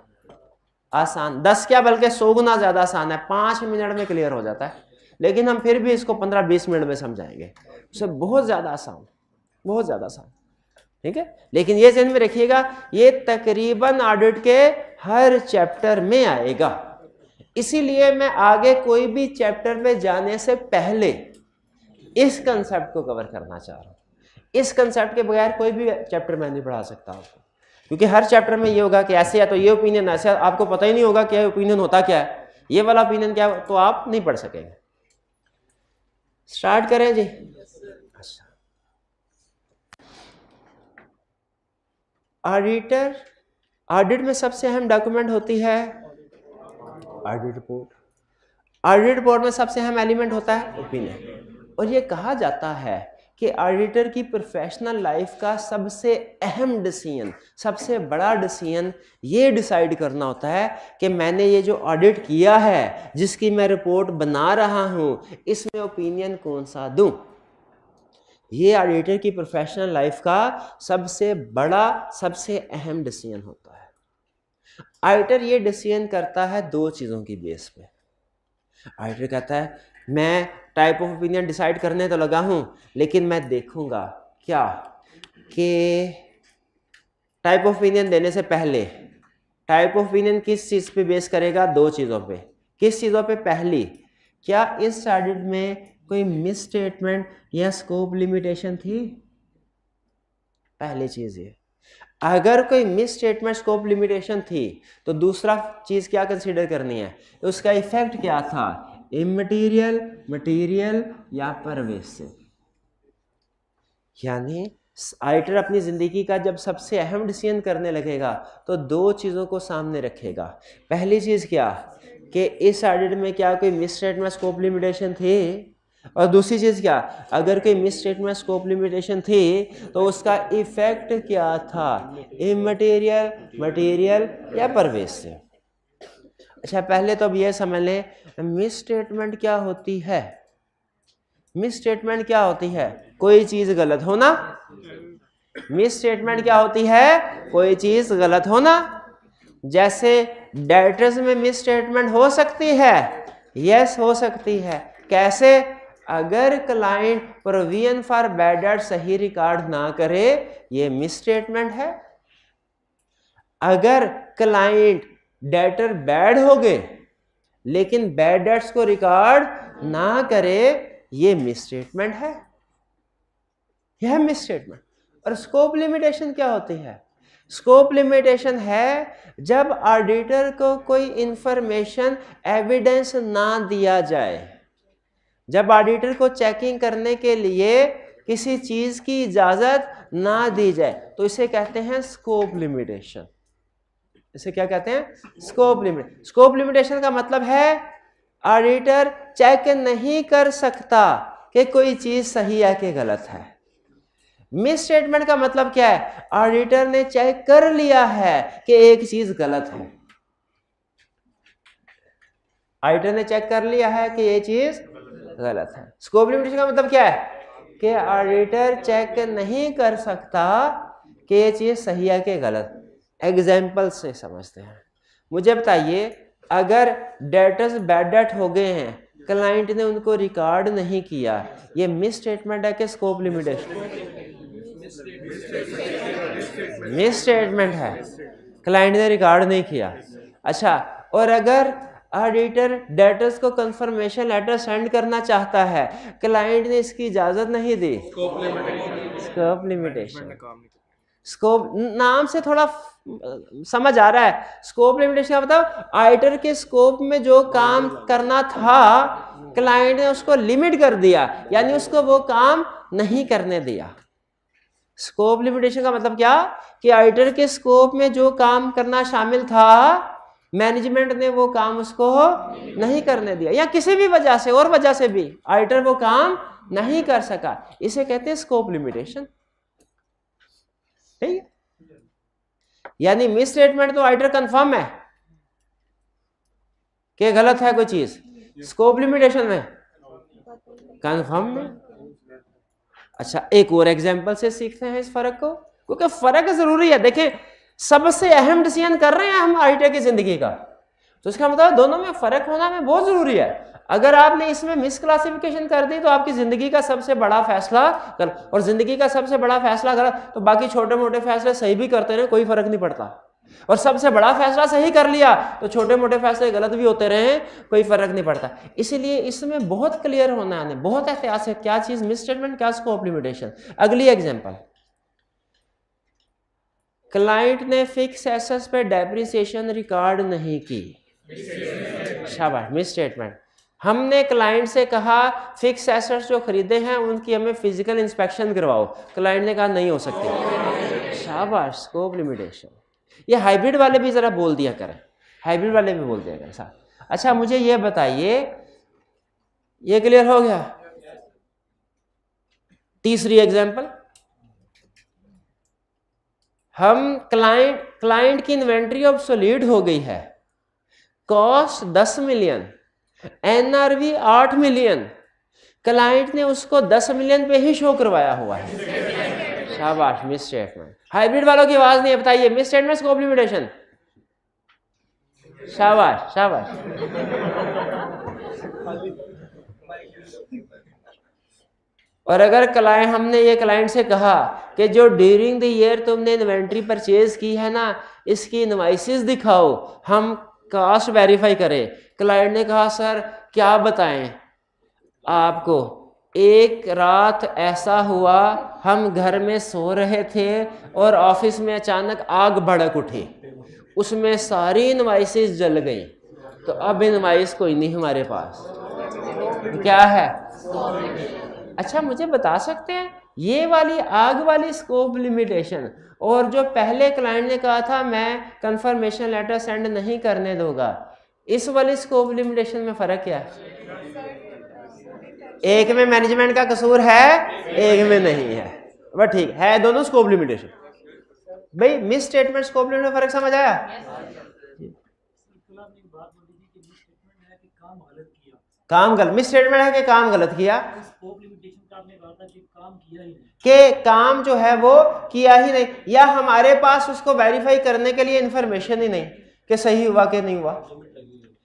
आसान 10 क्या बल्कि 100 गुना ज्यादा आसान है। 5 मिनट में क्लियर हो जाता है, लेकिन हम फिर भी इसको 15-20 मिनट में समझाएंगे। उससे बहुत ज्यादा आसान, बहुत ज्यादा आसान, ठीक है। लेकिन ये ध्यान में रखिएगा, ये तकरीबन ऑडिट के हर चैप्टर में आएगा। इसीलिए मैं आगे कोई भी चैप्टर में जाने से पहले इस कंसेप्ट को कवर करना चाह रहा हूं। इस कंसेप्ट के बगैर कोई भी चैप्टर मैं नहीं पढ़ा सकता आपको, क्योंकि हर चैप्टर में ये होगा कि ऐसे या तो ये ओपिनियन, ऐसे आपको पता ही नहीं होगा क्या ओपिनियन होता क्या है, ये वाला ओपिनियन क्या, तो आप नहीं पढ़ सकेंगे। स्टार्ट करें जी। अच्छा, ऑडिटर, ऑडिट में सबसे अहम डॉक्यूमेंट होती है ऑडिट रिपोर्ट। ऑडिट रिपोर्ट में सबसे अहम एलिमेंट होता है ओपिनियन। और ये कहा जाता है कि ऑडिटर की प्रोफेशनल लाइफ का सबसे अहम डिसीजन, सबसे बड़ा डिसीजन ये डिसाइड करना होता है कि मैंने ये जो ऑडिट किया है, जिसकी मैं रिपोर्ट बना रहा हूं, इसमें ओपिनियन कौन सा दूं। ये ऑडिटर की प्रोफेशनल लाइफ का सबसे बड़ा, सबसे अहम डिसीजन होता है। ऑडिटर ये डिसीजन करता है 2 चीज़ों की बेस पे। ऑडिटर कहता है मैं टाइप ऑफ ओपिनियन डिसाइड करने तो लगा हूं, लेकिन मैं देखूंगा क्या कि टाइप ऑफ ओपिनियन देने से पहले टाइप ऑफ ओपिनियन किस चीज़ पे बेस करेगा? 2 चीज़ों पे। किस चीज़ों पे? पहली, क्या इस ऑडिट में कोई मिस स्टेटमेंट या स्कोप लिमिटेशन थी? पहली चीज़ ये। अगर कोई मिस स्टेटमेंट स्कोप लिमिटेशन थी तो दूसरा चीज़ क्या कंसीडर करनी है, उसका इफेक्ट क्या था, इमटेरियल, मटेरियल या परवेसिव। यानी ऑडिटर अपनी ज़िंदगी का जब सबसे अहम डिसीजन करने लगेगा तो 2 चीज़ों को सामने रखेगा। पहली चीज़ क्या कि इस ऑडिट में क्या कोई मिस स्टेटमेंट स्कोप लिमिटेशन थी, और दूसरी चीज़ क्या, अगर कोई मिस स्टेटमेंट स्कोप लिमिटेशन थी तो उसका इफेक्ट क्या था, इमटेरियल, मटेरियल या परवेसिव। अच्छा, पहले तो अब ये समझ लें मिस स्टेटमेंट क्या होती है। मिस स्टेटमेंट क्या होती है? कोई चीज़ गलत होना। मिस स्टेटमेंट क्या होती है? कोई चीज़ गलत होना। जैसे डेटर्स में मिस स्टेटमेंट हो सकती है, यस हो सकती है। कैसे? अगर client provision for bad debt सही रिकॉर्ड ना करे, ये मिस स्टेटमेंट है। अगर क्लाइंट डेटर बैड हो गए लेकिन बैड डेट्स को रिकॉर्ड ना करे, ये मिस स्टेटमेंट है, यह मिस स्टेटमेंट। और स्कोप लिमिटेशन क्या होती है? स्कोप लिमिटेशन है जब ऑडिटर को कोई इंफॉर्मेशन एविडेंस ना दिया जाए, जब ऑडिटर को चेकिंग करने के लिए किसी चीज की इजाजत ना दी जाए, तो इसे कहते हैं स्कोप लिमिटेशन। इसे क्या कहते हैं? Scope limit. स्कोप लिमिटेशन का मतलब है ऑडिटर चेक नहीं कर सकता कि कोई चीज सही है कि गलत है। मिस स्टेटमेंट का मतलब क्या है? ऑडिटर ने चेक कर लिया है कि एक चीज गलत है। ऑडिटर ने चेक कर लिया है कि ये चीज गलत है। स्कोप लिमिटेशन का मतलब क्या है कि ऑडिटर चेक नहीं कर सकता कि ये चीज सही है कि गलत। एग्जाम्पल से समझते हैं। मुझे बताइए, अगर डेटर्स बैड डेट हो गए हैं, क्लाइंट ने उनको रिकॉर्ड नहीं किया, ये मिस स्टेटमेंट है कि स्कोप लिमिटेशन? मिस स्टेटमेंट है। क्लाइंट ने रिकॉर्ड नहीं किया। अच्छा, और अगर ऑडिटर डेटर्स को कंफर्मेशन लेटर सेंड करना चाहता है, क्लाइंट ने इसकी इजाजत नहीं दी, स्कोप लिमिटेशन। स्कोप नाम से थोड़ा समझ आ रहा है। स्कोप लिमिटेशन का मतलब ऑडिटर के स्कोप में जो काम करना था क्लाइंट ने उसको लिमिट कर दिया, यानी उसको वो काम नहीं करने दिया। स्कोप लिमिटेशन का मतलब क्या कि ऑडिटर के स्कोप में जो काम करना शामिल था मैनेजमेंट ने वो काम उसको नहीं करने दिया, या किसी भी वजह से और वजह से भी ऑडिटर वो काम नहीं कर सका, इसे कहते हैं स्कोप लिमिटेशन। ठीक है, यानी मिस स्टेटमेंट तो ऑडिटर कंफर्म है कि गलत है कोई चीज, स्कोप लिमिटेशन में कंफर्म में। अच्छा, एक और एग्जांपल से सीखते हैं इस फर्क को, क्योंकि फर्क जरूरी है। देखें, सबसे अहम डिसीजन कर रहे हैं हम ऑडिटर की जिंदगी का, तो इसका मतलब दोनों में फर्क होना में बहुत जरूरी है। अगर आपने इसमें मिस क्लासिफिकेशन कर दी तो आपकी जिंदगी का सबसे बड़ा फैसला गलत, और जिंदगी का सबसे बड़ा फैसला गलत तो बाकी छोटे मोटे फैसले सही भी करते रहे कोई फर्क नहीं पड़ता, और सबसे बड़ा फैसला सही कर लिया तो छोटे मोटे फैसले गलत भी होते रहे कोई फर्क नहीं पड़ता। इसीलिए इसमें बहुत क्लियर होना है, बहुत एहतियात से क्या चीज मिस स्टेटमेंट, क्या स्कोप लिमिटेशन। अगली एग्जांपल, क्लाइंट ने फिक्स एसेट्स पे डेप्रिसिएशन रिकॉर्ड नहीं की, शाबाश, मिस स्टेटमेंट। हमने क्लाइंट से कहा फिक्स एसेट्स जो खरीदे हैं उनकी हमें फिजिकल इंस्पेक्शन करवाओ, क्लाइंट ने कहा नहीं हो सकती, शाबाश, स्कोप लिमिटेशन। ये हाइब्रिड वाले भी जरा बोल दिया करें, हाइब्रिड वाले भी बोल दिया करें साहब। अच्छा, मुझे ये बताइए, ये क्लियर हो गया? तीसरी एग्जांपल, हम क्लाइंट की इन्वेंट्री ऑब्सोलीट हो गई है, cost 10 million, NRV 8 million, client ने उसको 10 मिलियन पे ही शो करवाया हुआ है, शाबाश, मिस स्टेटमेंट। हाइब्रिड वालों की आवाज नहीं है, बताइए मिस स्टेटमेंट स्कोप लिमिटेशन, शाबाश शाबाश। और अगर क्लाइंट, हमने ये क्लाइंट से कहा कि जो ड्यूरिंग द ईयर तुमने इन्वेंट्री परचेज की है ना, इसकी इनवाइसेस दिखाओ, हम कास्ट वेरीफाई करें। क्लाइंट ने कहा सर क्या बताएं आपको, एक रात ऐसा हुआ हम घर में सो रहे थे और ऑफिस में अचानक आग भड़क उठी, उसमें सारी इनवाइसेस जल गई, तो अब इनवाइस कोई नहीं हमारे पास, क्या है? अच्छा, मुझे बता सकते हैं ये वाली आग वाली स्कोप लिमिटेशन और जो पहले क्लाइंट ने कहा था मैं कंफर्मेशन लेटर सेंड नहीं करने दूंगा, इस वाली स्कोप लिमिटेशन में फर्क क्या है? एक में मैनेजमेंट का कसूर है, एक में नहीं है, बस ठीक है, दोनों स्कोप लिमिटेशन। भाई मिस स्टेटमेंट स्कोप लिमिट में फर्क समझ आया? काम गलत, मिस स्टेटमेंट है कि काम गलत किया, कि काम जो है वो किया ही नहीं, या हमारे पास उसको वेरीफाई करने के लिए इंफॉर्मेशन ही नहीं कि सही हुआ कि नहीं हुआ,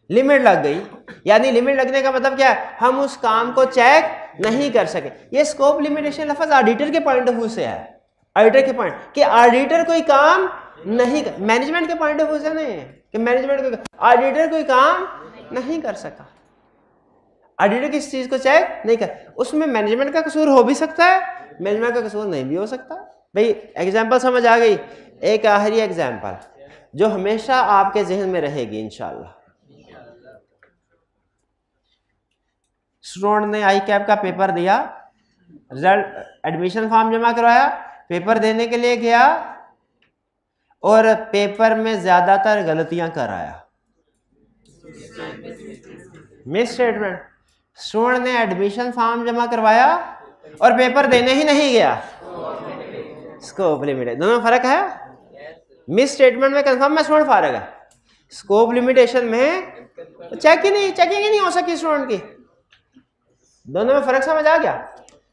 लिमिट लग गई। यानी लिमिट लगने का मतलब क्या है? हम उस काम को चेक नहीं कर सके। ये स्कोप लिमिटेशन लफ्ज ऑडिटर के पॉइंट ऑफ व्यू से है, ऑडिटर के पॉइंट कि ऑडिटर कोई काम नहीं कर, मैनेजमेंट के पॉइंट ऑफ व्यू से नहीं है कि मैनेजमेंट ऑडिटर कोई काम नहीं कर सका, ऑडिटर किस चीज को चेक नहीं कर, उसमें मैनेजमेंट का कसूर हो भी सकता है, मैनेजमेंट का कसूर नहीं भी हो सकता। भाई एग्जांपल समझ आ गई? एक आखिरी एग्जांपल जो हमेशा आपके जहन में रहेगी इंशाल्लाह। स्टूडेंट ने आई कैप का पेपर दिया, रिजल्ट एडमिशन फॉर्म जमा करवाया, पेपर देने के लिए गया और पेपर में ज्यादातर गलतियां कराया, मिस स्टेटमेंट। स्टूडेंट ने एडमिशन फॉर्म जमा करवाया और पेपर देने ही नहीं गया, स्कोप लिमिटेड। दोनों में फर्क है? मिस स्टेटमेंट में कंफर्म में स्टूडेंट फारग है, स्कोप लिमिटेशन में चेकिंग ही नहीं हो सकी स्टूडेंट की। दोनों में फर्क समझ आ गया?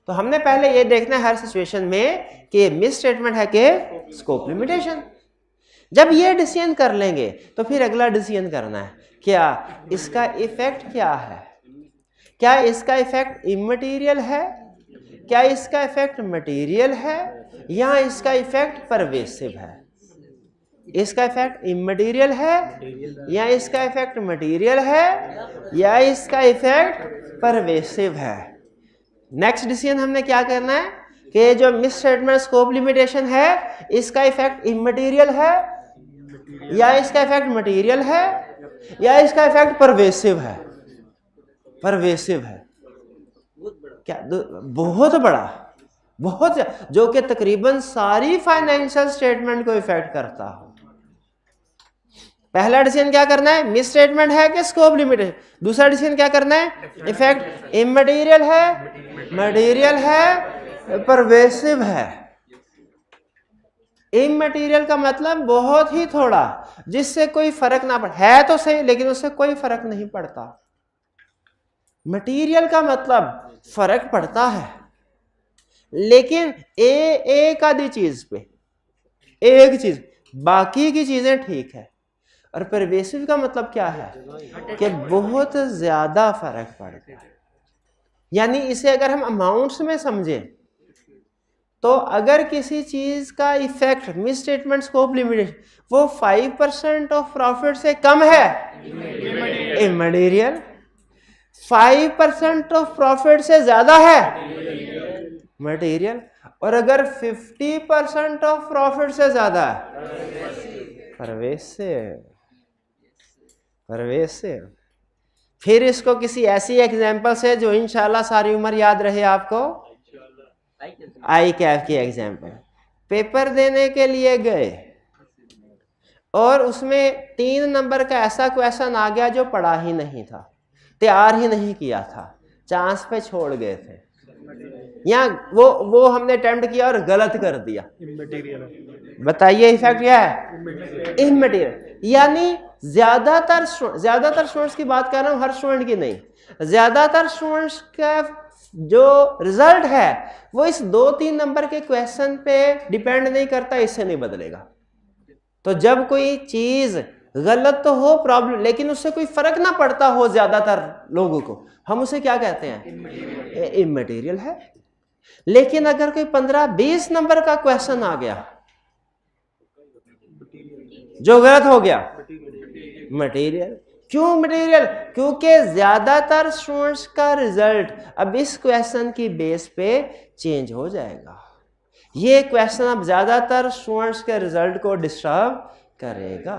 तो हमने पहले ये देखना है हर सिचुएशन में कि मिस स्टेटमेंट है कि स्कोप लिमिटेशन। जब ये डिसीजन कर लेंगे तो फिर अगला डिसीजन करना है क्या इसका इफेक्ट क्या है, क्या इसका इफेक्ट इमटेरियल है, क्या इसका इफेक्ट मटेरियल है, या इसका इफेक्ट परवेसिव है। इसका इफेक्ट इमटेरियल है या इसका इफेक्ट मटेरियल है या इसका इफेक्ट परवेसिव है। नेक्स्ट डिसीजन हमने क्या करना है कि जो मिस स्टेटमेंट स्कोप लिमिटेशन है इसका इफेक्ट इमटेरियल है या इसका इफेक्ट मटेरियल है या इसका इफेक्ट परवेसिव है। परवेसिव है क्या? बहुत बड़ा, बहुत, जो कि तकरीबन सारी फाइनेंशियल स्टेटमेंट को इफेक्ट करता हो। पहला डिसीजन क्या करना है, मिस स्टेटमेंट है कि स्कोप लिमिटेशन। दूसरा डिसीजन क्या करना है, इफेक्ट इमटेरियल है, मटेरियल है, परवेसिव है। इमटेरियल का मतलब बहुत ही थोड़ा, जिससे कोई फर्क ना पड़े, है तो सही लेकिन उससे कोई फर्क नहीं पड़ता। मटेरियल का मतलब फर्क पड़ता है लेकिन एक आधी चीज पे, एक चीज, बाकी की चीजें ठीक है। और परवेसिव का मतलब क्या है कि बहुत ज्यादा फर्क पड़ता है। यानी इसे अगर हम अमाउंट्स में समझें तो अगर किसी चीज का effect miss statement scope limitation वो 5% ऑफ प्रॉफिट से कम है, इमटेरियल। 5% ऑफ प्रॉफिट से ज्यादा है, मटेरियल। और अगर 50% ऑफ प्रॉफिट से ज्यादा है, परवेसिव। परवेसिव। फिर इसको किसी ऐसी एग्जांपल से जो इंशाल्लाह सारी उम्र याद रहे आपको, आई कैप की एग्जांपल। पेपर देने के लिए गए और उसमें 3 नंबर का ऐसा क्वेश्चन आ गया जो पढ़ा ही नहीं था, तैयार ही नहीं किया था, चांस पे छोड़ गए थे, या वो हमने अटेम्प्ट किया और गलत कर दिया। बताइए इफेक्ट क्या है, इमटेरियल। यानी ज्यादातर स्टूडेंट्स की बात कर रहा हूं, हर स्टूडेंट की नहीं, ज्यादातर स्टूडेंट्स का जो रिजल्ट है वो इस 2-3 नंबर के क्वेश्चन पे डिपेंड नहीं करता, इससे नहीं बदलेगा। तो जब कोई चीज गलत तो हो प्रॉब्लम, लेकिन उससे कोई फर्क ना पड़ता हो ज्यादातर लोगों को, हम उसे क्या कहते हैं, इमटेरियल है। लेकिन अगर कोई 15-20 नंबर का क्वेश्चन आ गया जो गलत हो गया, मटेरियल। क्यों मटेरियल? क्योंकि ज्यादातर स्टूडेंट्स का रिजल्ट अब इस क्वेश्चन की बेस पे चेंज हो जाएगा। ये क्वेश्चन अब ज्यादातर स्टूडेंट्स के रिजल्ट को डिस्टर्ब करेगा।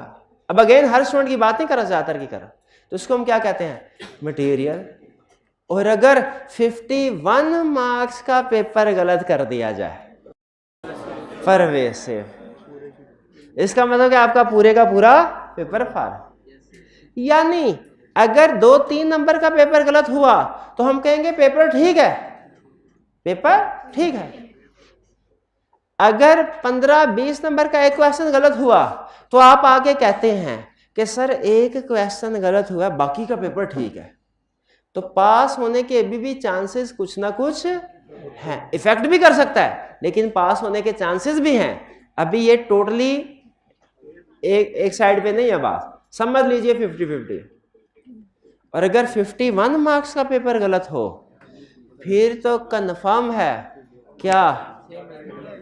अब अगेन हर स्टूडेंट की बात नहीं कर रहा, ज्यादातर की कर रहा, तो इसको हम क्या कहते हैं, मटेरियल। और अगर 51 मार्क्स का पेपर गलत कर दिया जाए, परवेसिव। इसका मतलब कि आपका पूरे का पूरा पेपर फार। यानी अगर 2-3 नंबर का पेपर गलत हुआ तो हम कहेंगे पेपर ठीक है, पेपर ठीक है। अगर 15-20 नंबर का एक क्वेश्चन गलत हुआ तो आप आगे कहते हैं कि सर एक क्वेश्चन गलत हुआ, बाकी का पेपर ठीक है, तो पास होने के अभी भी चांसेस कुछ ना कुछ हैं। इफेक्ट भी कर सकता है लेकिन पास होने के चांसेस भी हैं। अभी ये टोटली एक साइड पे नहीं है बात, समझ लीजिए 50-50। और अगर 51 मार्क्स का पेपर गलत हो फिर तो कंफर्म है क्या,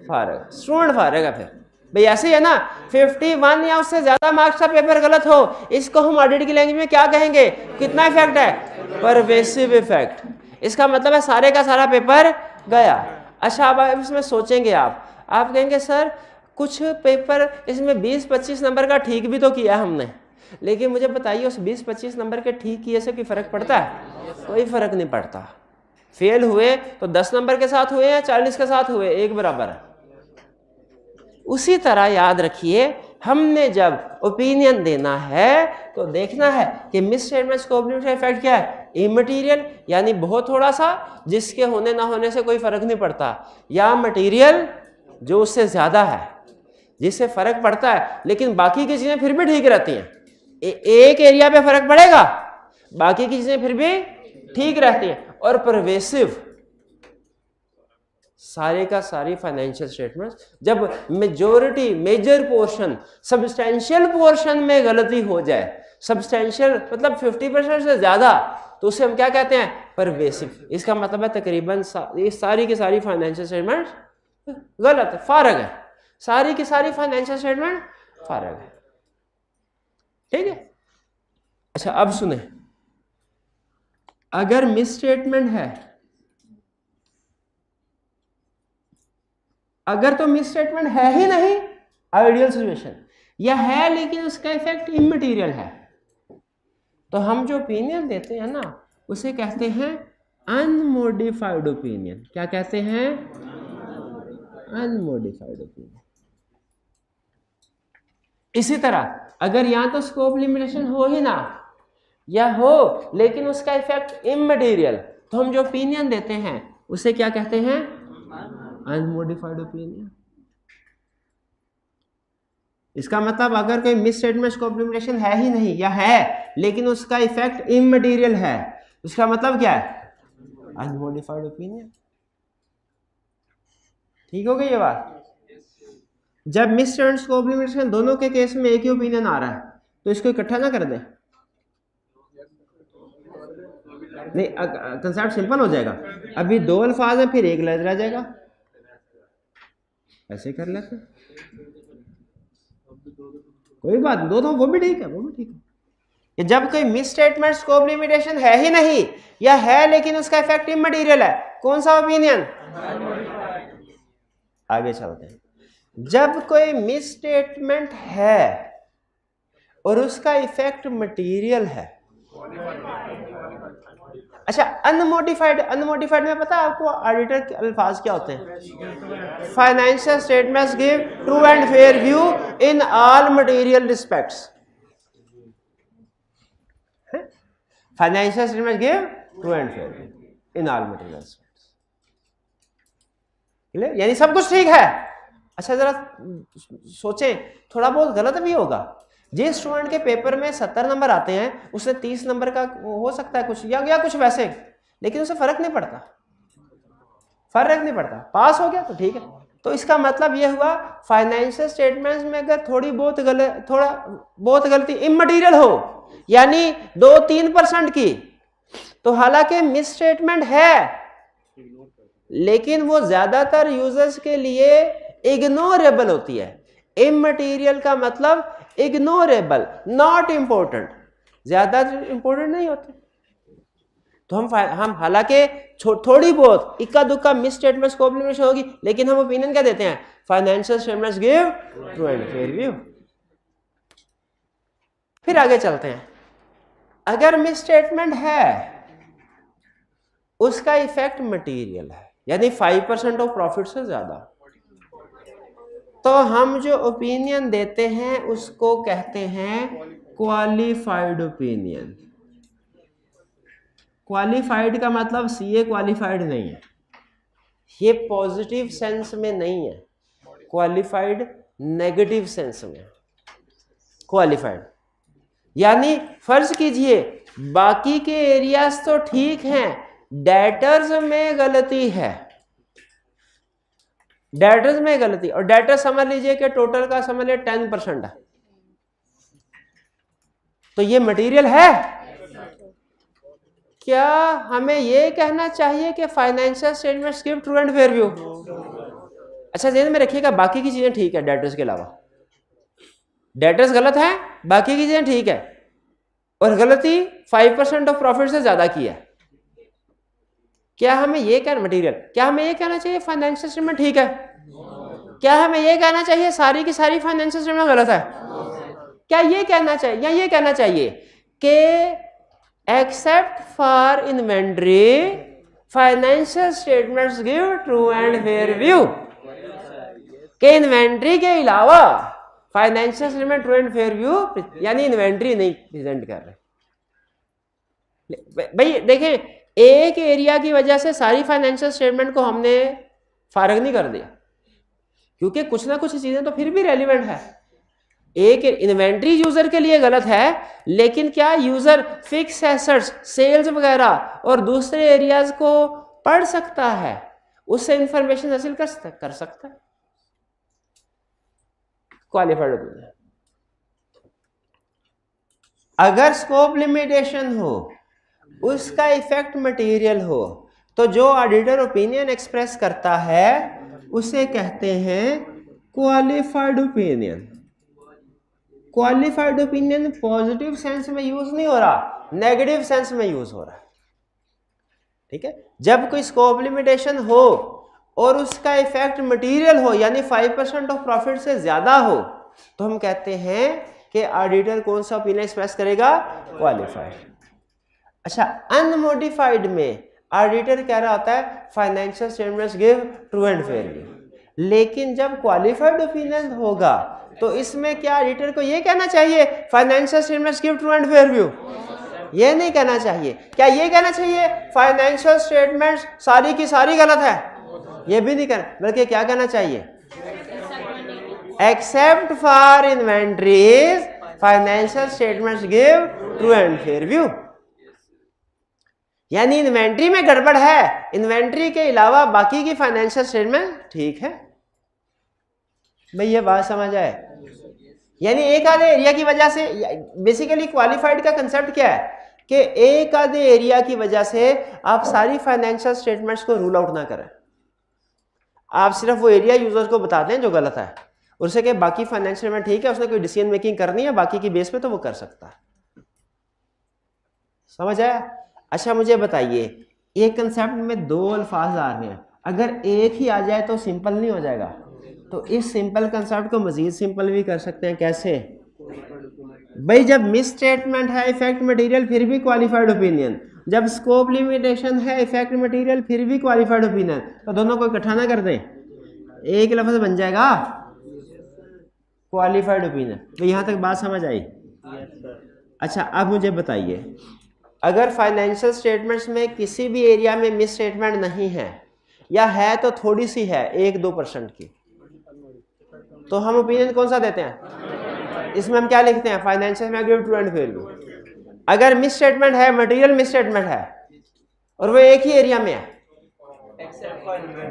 फारग, स्टूडेंट फारग है। फिर भाई ऐसे ही है ना, 51 या उससे ज्यादा मार्क्स का पेपर गलत हो, इसको हम ऑडिट की लैंग्वेज में क्या कहेंगे, कितना इफेक्ट है, परवेसिव इफेक्ट। इसका मतलब है सारे का सारा पेपर गया। अच्छा अब इसमें सोचेंगे आप कहेंगे सर कुछ पेपर इसमें 20-25 नंबर का ठीक भी तो किया हमने, लेकिन मुझे बताइए उस 20-25 नंबर के ठीक किए से कोई फर्क पड़ता है, कोई फर्क नहीं पड़ता। फेल हुए तो 10 नंबर के साथ हुए या 40 के साथ हुए, एक बराबर है। उसी तरह याद रखिए, हमने जब ओपिनियन देना है तो देखना है कि miss statement scope limit effect क्या है, इमटेरियल यानी बहुत थोड़ा सा जिसके होने ना होने से कोई फर्क नहीं पड़ता, या मटेरियल जो उससे ज्यादा है जिससे फर्क पड़ता है लेकिन बाकी की चीजें फिर भी ठीक रहती हैं। एक एरिया पे फर्क पड़ेगा, बाकी की चीजें फिर भी ठीक रहती हैं। और परवेसिव, सारे का सारी फाइनेंशियल स्टेटमेंट्स जब मेजर पोर्शन, सब्सटेंशियल पोर्शन में गलती हो जाए, सब्सटेंशियल मतलब 50% से ज्यादा, तो उसे हम क्या कहते हैं, परवेसिव। इसका मतलब है तकरीबन ये सारी की सारी फाइनेंशियल स्टेटमेंट गलत है, फारग है, सारी की सारी फाइनेंशियल स्टेटमेंट फारग है। ठीक है, अच्छा अब सुने, अगर मिस स्टेटमेंट है, अगर तो मिस स्टेटमेंट है ही नहीं आइडियल सिचुएशन, या है लेकिन उसका इफेक्ट इमटेरियल है, तो हम जो ओपिनियन देते हैं ना उसे कहते हैं अनमोडिफाइड ओपिनियन। क्या कहते हैं? Unmodified opinion. इसी तरह अगर या तो स्कोप लिमिटेशन हो ही ना, या हो लेकिन उसका इफेक्ट इमटेरियल, तो हम जो ओपिनियन देते हैं उसे क्या कहते हैं? Unmodified opinion. इसका मतलब अगर कोई मिस स्टेटमेंट स्कोप लिमिटेशन है ही नहीं, या है लेकिन उसका इफेक्ट इमटेरियल है, उसका मतलब क्या है? Unmodified opinion. ठीक हो गई ये बात? जब मिस स्टेटमेंट स्कोप लिमिटेशन दोनों के केस में एक ही ओपिनियन आ रहा है, तो इसको इकट्ठा ना कर दें, नहीं कंसेप्ट सिंपल हो जाएगा। अभी दो अल्फाज हैं, फिर एक लफ्ज रह जाएगा, ऐसे कर लेते हैं, कोई बात नहीं, दो वो भी ठीक है, वो भी ठीक है। कि जब कोई मिस स्टेटमेंट स्कोप लिमिटेशन है ही नहीं, या है लेकिन उसका इफेक्ट इमटेरियल है, कौन सा ओपिनियन? आगे चलते हैं। जब कोई मिस स्टेटमेंट है और उसका इफेक्ट मटेरियल है, अच्छा अनमोडिफाइड, अनमोडिफाइड में पता है आपको ऑडिटर के अल्फाज क्या होते हैं? Financial statements give true and fair view in all material respects. Financial statements give true and fair view in all material respects, यानी सब कुछ ठीक है। अच्छा जरा सोचें, थोड़ा बहुत गलत भी होगा। जिस स्टूडेंट के पेपर में 70 नंबर आते हैं उसे 30 नंबर का हो सकता है कुछ, या कुछ वैसे, लेकिन उसे फर्क नहीं पड़ता, फर्क नहीं पड़ता, पास हो गया तो ठीक है। तो इसका मतलब यह हुआ फाइनेंशियल स्टेटमेंट्स में अगर थोड़ा बहुत गलती इमटेरियल हो, यानी 2-3% की, तो हालांकि मिस स्टेटमेंट है लेकिन वो ज्यादातर यूजर्स के लिए इग्नोरेबल होती है। इमटेरियल का मतलब इग्नोरेबल, नॉट इंपॉर्टेंट, ज्यादा इंपॉर्टेंट नहीं होते। तो हम हालांकि थोड़ी बहुत इक्का दुक्का मिस स्टेटमेंट स्कोप लिमिटेशन होगी, लेकिन हम ओपिनियन क्या देते हैं? Financial statements give true and fair view. फिर आगे चलते हैं। अगर मिस स्टेटमेंट है, उसका इफेक्ट मटेरियल है, यानी 5% ऑफ प्रॉफिट से ज्यादा, तो हम जो ओपिनियन देते हैं उसको कहते हैं क्वालिफाइड ओपिनियन। क्वालिफाइड का मतलब सीए क्वालिफाइड नहीं है, ये पॉजिटिव सेंस में नहीं है, क्वालिफाइड नेगेटिव सेंस में क्वालिफाइड। यानी फर्ज कीजिए बाकी के एरियाज तो ठीक हैं, डेटर्स में गलती है, डेटर्स में गलती, और डेटर समझ लीजिए कि टोटल का समझ लीजिए 10% है, तो ये मटेरियल है। क्या हमें ये कहना चाहिए कि financial statements give true and fair view? अच्छा ध्यान में रखिएगा, बाकी की चीजें ठीक है डेटर्स के अलावा, डेटर्स गलत है, बाकी की चीजें ठीक है, और गलती 5% ऑफ प्रॉफिट से ज्यादा की है। क्या हमें ये कहना मटेरियल, क्या हमें ये कहना चाहिए फाइनेंशियल स्टेटमेंट ठीक है? क्या हमें ये कहना चाहिए सारी की सारी फाइनेंशियल स्टेटमेंट गलत है? क्या ये कहना चाहिए, या ये कहना चाहिए कि except for inventory financial statements give true and fair view, के इन्वेंट्री के अलावा financial statement true and fair view, यानी इन्वेंट्री नहीं प्रेजेंट कर रहे। भाई देखें, एक एरिया की वजह से सारी फाइनेंशियल स्टेटमेंट को हमने फारग नहीं कर दिया, क्योंकि कुछ ना कुछ चीजें तो फिर भी रेलिवेंट है। एक इन्वेंट्री यूजर के लिए गलत है, लेकिन क्या यूजर फिक्स एसेट्स, सेल्स वगैरह और दूसरे एरियाज को पढ़ सकता है, उससे इंफॉर्मेशन हासिल कर सकता है। Qualified opinion. अगर स्कोप लिमिटेशन हो, उसका इफेक्ट मटेरियल हो, तो जो ऑडिटर ओपिनियन एक्सप्रेस करता है उसे कहते हैं qualified opinion. Qualified opinion positive sense में यूज नहीं हो रहा, नेगेटिव सेंस में यूज हो रहा है। ठीक है, जब कोई स्कोप लिमिटेशन हो और उसका इफेक्ट मटेरियल हो, यानी 5% ऑफ प्रॉफिट से ज्यादा हो, तो हम कहते हैं कि ऑडिटर कौन सा ओपिनियन एक्सप्रेस करेगा, क्वालिफाइड। अच्छा, अनमोडिफाइड में ऑडिटर कह रहा होता है financial statements give true and fair view, लेकिन जब क्वालिफाइड ओपिनियन होगा तो इसमें क्या ऑडिटर को ये कहना चाहिए financial statements give true and fair view? ये नहीं कहना चाहिए। क्या ये कहना चाहिए फाइनेंशियल स्टेटमेंट्स सारी की सारी गलत है? ये भी नहीं कहना, बल्कि क्या कहना चाहिए, except for inventories financial statements give true and fair view. यानी इन्वेंट्री में गड़बड़ है, इन्वेंट्री के अलावा बाकी की फाइनेंशियल स्टेटमेंट ठीक है। भाई ये बात समझ आए? यानी एक आधे एरिया की वजह से, बेसिकली क्वालिफाइड का कंसेप्ट क्या है कि एक आधे एरिया की वजह से आप सारी फाइनेंशियल स्टेटमेंट्स को रूल आउट ना करें, आप सिर्फ वो एरिया यूजर को बता दें जो गलत है, उससे कि बाकी फाइनेंशियल में ठीक है, उसने कोई डिसीजन मेकिंग करनी है बाकी की बेस पे तो वो कर सकता है। समझ आया? अच्छा मुझे बताइए, एक कंसेप्ट में दो अल्फाज आ रहे हैं, अगर एक ही आ जाए तो सिंपल नहीं हो जाएगा, तो इस सिंपल कंसेप्ट को मजीद सिंपल भी कर सकते हैं। कैसे? भाई जब मिस स्टेटमेंट है इफेक्ट मटेरियल फिर भी क्वालिफाइड ओपिनियन, जब स्कोप लिमिटेशन है इफेक्ट मटेरियल फिर भी क्वालिफाइड ओपिनियन, तो दोनों को इकट्ठा ना कर दें, एक लफ्ज बन जाएगा क्वालिफाइड ओपिनियन। तो यहां तक बात समझ आई? अच्छा अब मुझे बताइए, अगर फाइनेंशियल स्टेटमेंट्स में किसी भी एरिया में मिस स्टेटमेंट नहीं है, या है तो थोड़ी सी है 1-2% की, तो हम ओपिनियन कौन सा देते हैं? इसमें हम क्या लिखते हैं, फाइनेंशियल में give true and fair view. अगर मिस स्टेटमेंट है, मटेरियल मिस स्टेटमेंट है और वो एक ही एरिया में है,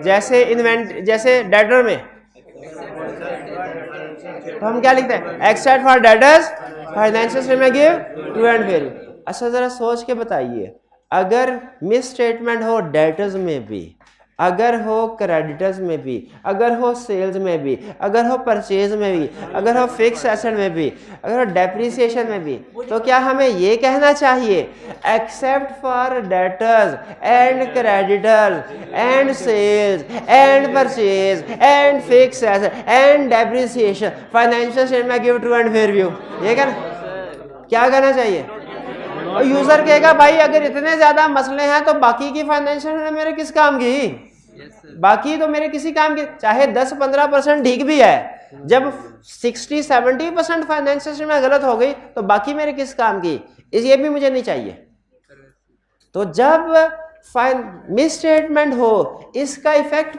जैसे डेटर में, तो हम क्या लिखते हैं, accept for debtors financial statement give true and fair view. अच्छा जरा सोच के बताइए, अगर मिस स्टेटमेंट हो डेटर्स में भी, अगर हो क्रेडिटर्स में भी, अगर हो सेल्स में भी, अगर हो परचेज में भी, अगर हो फिक्स एसेट में भी, अगर हो डेप्रिसिएशन में भी, तो क्या हमें ये कहना चाहिए except for debtors and creditors and sales and purchase and fix asset and depreciation financial statement give true and fair view? ये क्या कहना चाहिए? और यूजर कहेगा भाई अगर इतने ज्यादा मसले हैं तो बाकी की फाइनेंशियल मेरे किस काम की, बाकी तो मेरे किसी काम की, चाहे 10-15% ठीक भी है, जब 60-70% फाइनेंशियल में गलत हो गई तो बाकी मेरे किस काम की, ये भी मुझे नहीं चाहिए। तो जब मिस स्टेटमेंट हो इसका इफेक्ट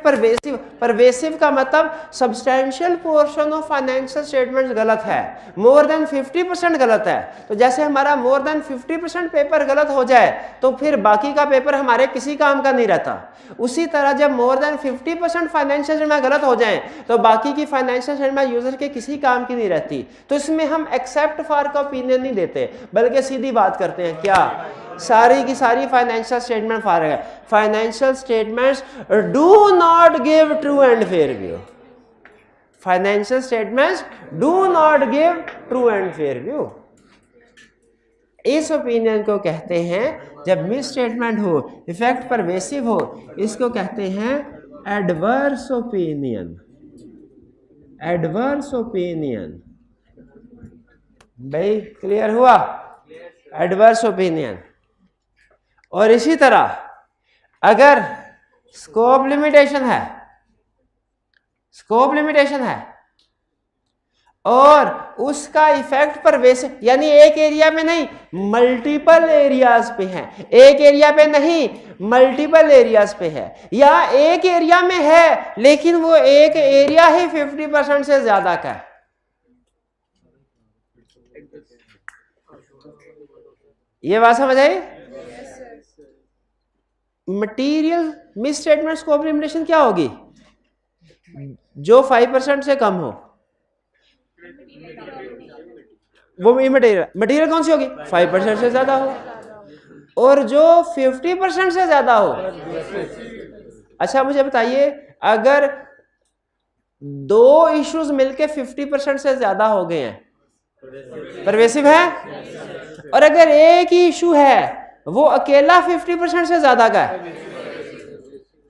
परवेसिव का मतलब substantial portion of financial statements गलत है, मोर देन 50% गलत है। तो जैसे हमारा मोर देन 50% पेपर गलत हो जाए तो फिर बाकी का पेपर हमारे किसी काम का नहीं रहता, उसी तरह जब मोर देन 50% फाइनेंशियल स्टेटमेंट गलत हो जाए तो बाकी की फाइनेंशियल स्टेटमेंट यूजर के किसी काम की नहीं रहती। तो इसमें हम एक्सेप्ट फॉर का ओपिनियन नहीं देते, बल्कि सीधी बात करते हैं, क्या सारी की सारी फाइनेंशियल स्टेटमेंट फारग है, financial statements do not give true and fair view, financial statements do not give true and fair view. इस ओपिनियन को कहते हैं, जब मिस स्टेटमेंट हो इफेक्ट परवेसिव हो, इसको कहते हैं एडवर्स ओपिनियन। एडवर्स ओपिनियन, भाई क्लियर हुआ? Adverse opinion. और इसी तरह अगर स्कोप लिमिटेशन है और उसका इफेक्ट परवेसिव, यानी एक एरिया में नहीं मल्टीपल एरियाज पे है, एक एरिया पे नहीं मल्टीपल एरियाज पे है, या एक एरिया में है लेकिन वो एक एरिया ही 50% से ज्यादा का है, ये बात समझ आई? Material misstatement scope limitation क्या होगी? जो 5% से कम हो वो मटीरियल कौन सी होगी? 5% से ज्यादा हो, और जो 50% से ज्यादा हो। अच्छा मुझे बताइए, अगर दो इश्यूज मिलके 50% से ज्यादा हो गए हैं परवेसिव है। और अगर एक ही इशू है वो अकेला 50% से ज्यादा का है,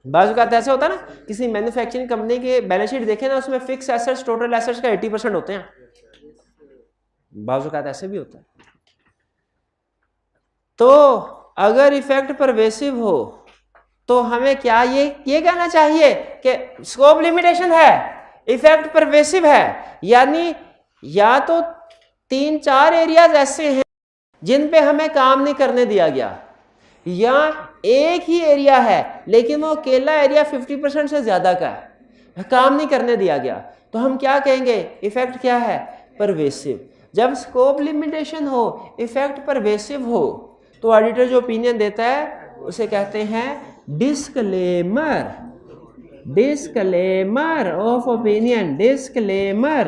बाजू का ऐसे होता है ना, किसी मैन्युफैक्चरिंग कंपनी के बैलेंस शीट देखे ना, उसमें फिक्स एसेट्स टोटल एसेट्स का 80% होते हैं, बाजू का ऐसे भी होता है। तो अगर इफेक्ट परवेसिव हो तो हमें क्या ये कहना चाहिए कि स्कोप लिमिटेशन है, इफेक्ट परवेसिव है, यानी या तो 3-4 एरियाज ऐसे हैं जिन पे हमें काम नहीं करने दिया गया, या एक ही एरिया है लेकिन वो अकेला एरिया 50% से ज्यादा का है, काम नहीं करने दिया गया, तो हम क्या कहेंगे, इफेक्ट क्या है, परवेसिव। जब स्कोप लिमिटेशन हो, इफेक्ट परवेसिव हो, तो ऑडिटर जो ओपिनियन देता है उसे कहते हैं disclaimer, disclaimer of opinion, disclaimer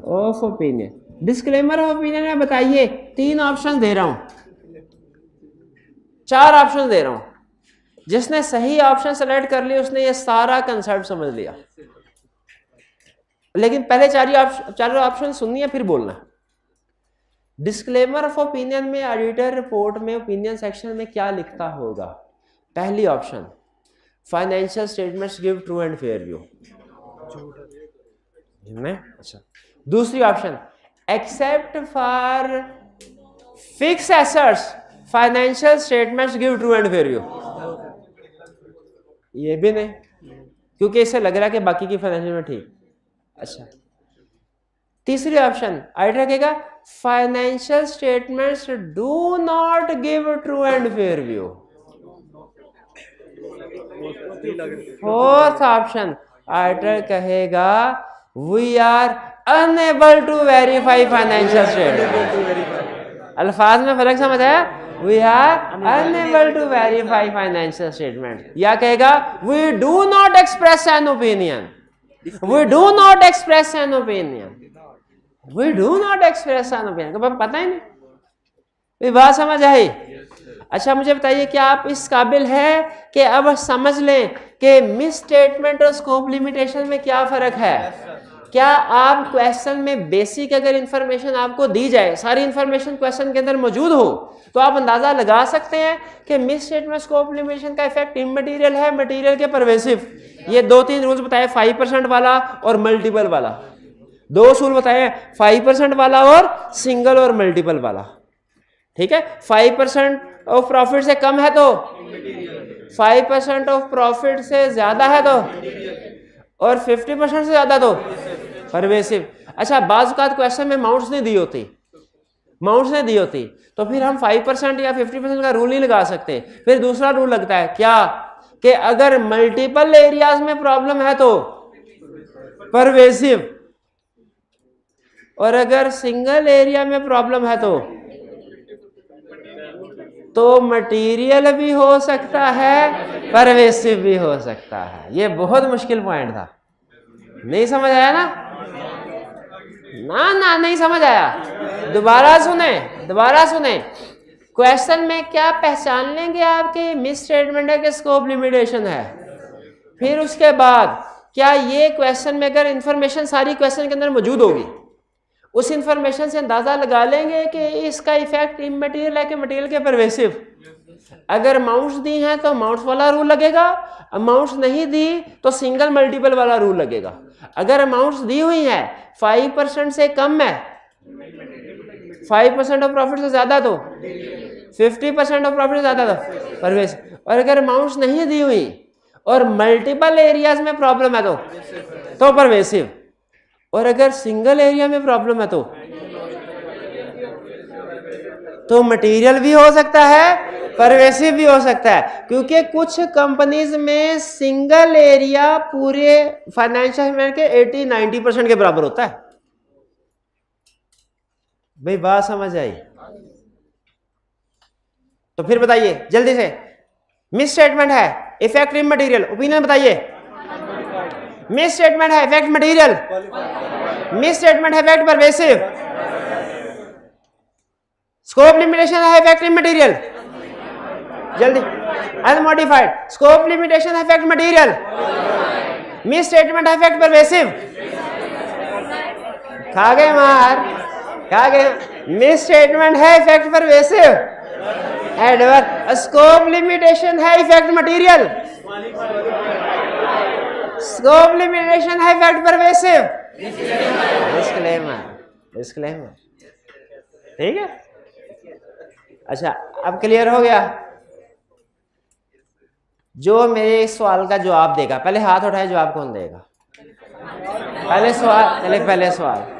of opinion. Disclaimer of opinion में बताइए 3 ऑप्शन दे रहा हूं, 4 ऑप्शन दे रहा हूं, जिसने सही ऑप्शन सेलेक्ट कर लिया उसने ये सारा कंसेप्ट समझ लिया। लेकिन पहले 4 ऑप्शन सुननी है फिर बोलना। डिस्क्लेमर ऑफ ओपिनियन में ऑडिटर रिपोर्ट में ओपिनियन सेक्शन में क्या लिखता होगा? पहली option, financial statements give true and fair view. अच्छा, दूसरी option, except for fix assets financial statements give true and fair view. ये भी नहीं, क्योंकि इससे लग रहा है कि बाकी की फाइनेंशियल में ठीक। अच्छा, तीसरी ऑप्शन ऑडिटर कहेगा financial statements do not give true and fair view. Fourth option auditor कहेगा we are unable to verify financial statement. अल्फाज में फर्क समझ आया? We are unable to verify financial statement, या कहेगा we do not express an opinion, we do not express an opinion, we do not express an opinion. पता ही नहीं, बात समझ आई? अच्छा, मुझे बताइए क्या आप इस काबिल है कि अब समझ लें कि मिस स्टेटमेंट और स्कोप लिमिटेशन में क्या फर्क है? क्या आप क्वेश्चन में बेसिक अगर इंफॉर्मेशन आपको दी जाए, सारी इंफॉर्मेशन क्वेश्चन के अंदर मौजूद हो, तो आप अंदाजा लगा सकते हैं कि मिस स्टेटमेंट स्कोप लिमिटेशन का इफेक्ट इममटेरियल है, मटेरियल के परवेसिव। ये 2-3 रूल्स बताए, 5% वाला और मल्टीपल वाला। 2 असूल बताए, 5% वाला और सिंगल और मल्टीपल वाला। ठीक है, 5% ऑफ प्रॉफिट से कम है तो 5% ऑफ प्रॉफिट से ज्यादा है तो, और 50% से ज्यादा तो परवेसिव। अच्छा, बाज़ औक़ात क्वेश्चन में माउंट्स नहीं दी होती, माउंट्स नहीं दी होती, तो फिर हम 5% या 50% का रूल नहीं लगा सकते। फिर दूसरा रूल लगता है क्या, कि अगर मल्टीपल एरियाज में प्रॉब्लम है तो परवेसिव, और अगर सिंगल एरिया में प्रॉब्लम है तो मटेरियल भी हो सकता है, परवेसिव भी हो सकता है। ये बहुत मुश्किल पॉइंट था, नहीं समझ आया ना? ना नहीं समझ आया, दोबारा सुने। क्वेश्चन में क्या पहचान लेंगे आपके मिस स्टेटमेंट है कि स्कोप लिमिटेशन है। फिर उसके बाद क्या ये क्वेश्चन में अगर इंफॉर्मेशन सारी क्वेश्चन के अंदर मौजूद होगी, उस इंफॉर्मेशन से अंदाजा लगा लेंगे कि इसका इफेक्ट इममटेरियल है कि मटेरियल के परवेसिव। अगर अमाउंट्स दी हैं तो अमाउंट्स वाला रूल लगेगा, अमाउंट्स नहीं दी तो सिंगल मल्टीपल वाला रूल लगेगा। अगर अमाउंट्स दी हुई हैं 5% से कम है, 5% ऑफ प्रॉफिट से ज्यादा तो 50% ऑफ प्रॉफिट से ज्यादा तो परवेसिव। और अगर अमाउंट्स नहीं दी हुई और मल्टीपल एरियाज में प्रॉब्लम है तो परवेसिव। और अगर सिंगल एरिया में प्रॉब्लम है तो मटेरियल भी हो सकता है, परवेसिव भी हो सकता है, क्योंकि कुछ कंपनीज में सिंगल एरिया पूरे फाइनेंशियल के 80-90% के बराबर होता है। भाई बात समझ आई? तो फिर बताइए जल्दी से, मिस स्टेटमेंट है, इफेक्ट इममटेरियल, ओपिनियन बताइए। मिस स्टेटमेंट है, इफेक्ट मटेरियल, मिस स्टेटमेंट है, इफेक्ट परवेसिव, स्कोप लिमिटेशन है, इफेक्ट इममटेरियल, जल्दी, अनमॉडिफाइड, स्कोप लिमिटेशन है, इफेक्ट मटेरियल, मिस स्टेटमेंट है, इफेक्ट परवेसिव, खा गए मार। कहा गया मिस स्टेटमेंट है effect pervasive adverse, scope limitation है इफेक्ट मटेरियल, स्कोप लिमिटेशन है इफेक्ट परवेसिव, डिस्क्लेमर, डिस्क्लेमर। ठीक है, अच्छा अब क्लियर हो गया। जो मेरे इस सवाल का जवाब देगा, पहले हाथ उठाए, जवाब कौन देगा? पहले सवाल, चले पहले सवाल।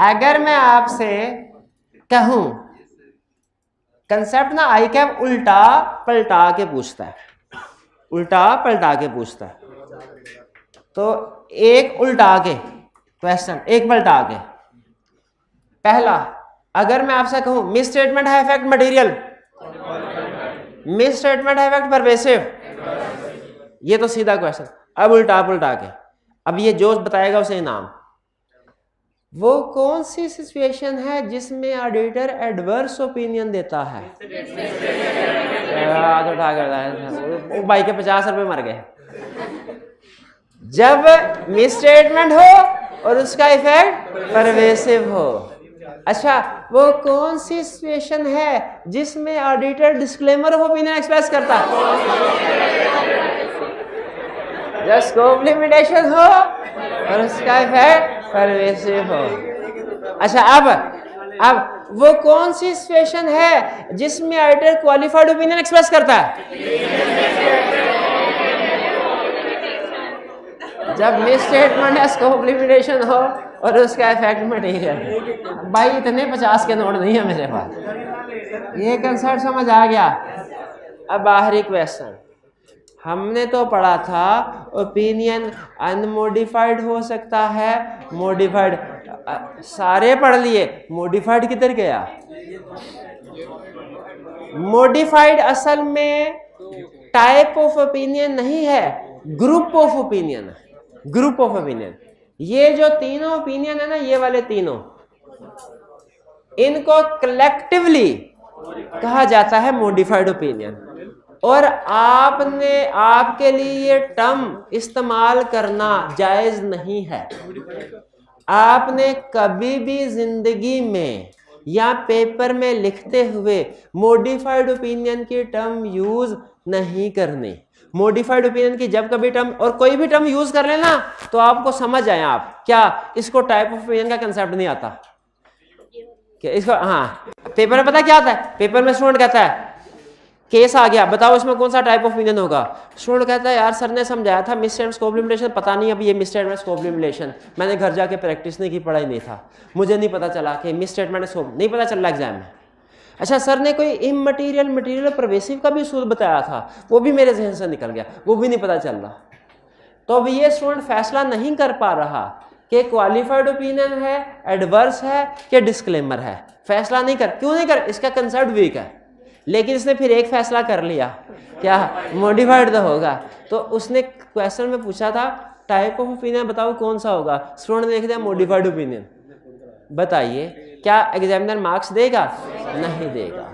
अगर मैं आपसे कहूं, कंसेप्ट ना आई कैप उल्टा पलटा के पूछता है, उल्टा पलटा के पूछता है, तो एक उल्टा के क्वेश्चन, एक पलटा के। पहला, अगर मैं आपसे कहूं मिस स्टेटमेंट है इफेक्ट मटेरियल, मिस स्टेटमेंट है इफेक्ट परवेसिव, ये तो सीधा क्वेश्चन। अब उल्टा पुल्टा के, अब ये जो बताएगा उसे इनाम। वो कौन सी सिचुएशन है जिसमें ऑडिटर एडवर्स ओपिनियन देता है? हाथ उठा कर भाई के 50 रुपए मर गए। जब मिस स्टेटमेंट हो और उसका इफेक्ट परवेसिव हो। अच्छा, वो कौन सी सिचुएशन है जिसमें auditor disclaimer of opinion express करता है? जब स्कोप लिमिटेशन हो और उसका इफेक्ट परवेसिव हो। अच्छा, अब वो कौन सी सिचुएशन है जिसमें ऑडिटर क्वालिफाइड ओपिनियन एक्सप्रेस करता है? जब मिस स्टेटमेंट है, स्कोप लिमिटेशन हो और उसका इफेक्ट मटेरियल। भाई इतने 50 के नोट नहीं है मेरे पास। ये कंसेप्ट समझ आ गया। अब आखिरी क्वेश्चन, हमने तो पढ़ा था ओपिनियन अनमोडिफाइड हो सकता है, मॉडिफाइड, सारे पढ़ लिए। मॉडिफाइड किधर गया? मॉडिफाइड असल में टाइप ऑफ ओपिनियन नहीं है, ग्रुप ऑफ ओपिनियन है, ग्रुप ऑफ ओपिनियन। ये जो तीनों ओपिनियन है ना, ये वाले तीनों, इनको कलेक्टिवली कहा जाता है मॉडिफाइड ओपिनियन। और आपके लिए ये टर्म इस्तेमाल करना जायज नहीं है। आपने कभी भी जिंदगी में या पेपर में लिखते हुए मॉडिफाइड ओपिनियन की टर्म यूज नहीं करनी। मॉडिफाइड ओपिनियन की जब कभी टर्म और कोई भी टर्म यूज कर लेना तो आपको समझ आए आप क्या इसको टाइप ऑफ ओपिनियन का कंसेप्ट नहीं आता क्या इसको? हाँ, पेपर में पता क्या आता है? पेपर में स्टूडेंट कहता है केस आ गया, बताओ इसमें कौन सा टाइप ऑफ ओपिनियन होगा? स्टूडेंट कहता है यार सर ने समझाया था मिस स्टेटमेंट स्कोप लिमिटेशन, पता नहीं अब ये मिस स्टेटमेंट स्कोप लिमिटेशन, मैंने घर जाके प्रैक्टिस नहीं की, पढ़ाई नहीं था, मुझे नहीं पता चला कि मिस स्टेटमेंट स्कोप, नहीं पता चला एग्जाम में। अच्छा, सर ने कोई इममटीरियल मटीरियल परवेसिव का भी उसूल बताया था, वो भी मेरे जहन से निकल गया, वो भी नहीं पता चल रहा। तो अब ये स्टूडेंट फैसला नहीं कर पा रहा कि क्वालिफाइड ओपिनियन है, एडवर्स है कि डिस्क्लेमर है। फैसला नहीं कर, क्यों नहीं कर? इसका कंसेप्ट वीक है। लेकिन इसने फिर एक फैसला कर लिया, क्या? मॉडिफाइड तो होगा। तो उसने क्वेश्चन में पूछा था टाइप ऑफ ओपिनियन बताओ कौन सा होगा, स्टूडेंट ने देख दिया मॉडिफाइड ओपिनियन। बताइए क्या एग्जामिनर मार्क्स देगा? नहीं देगा।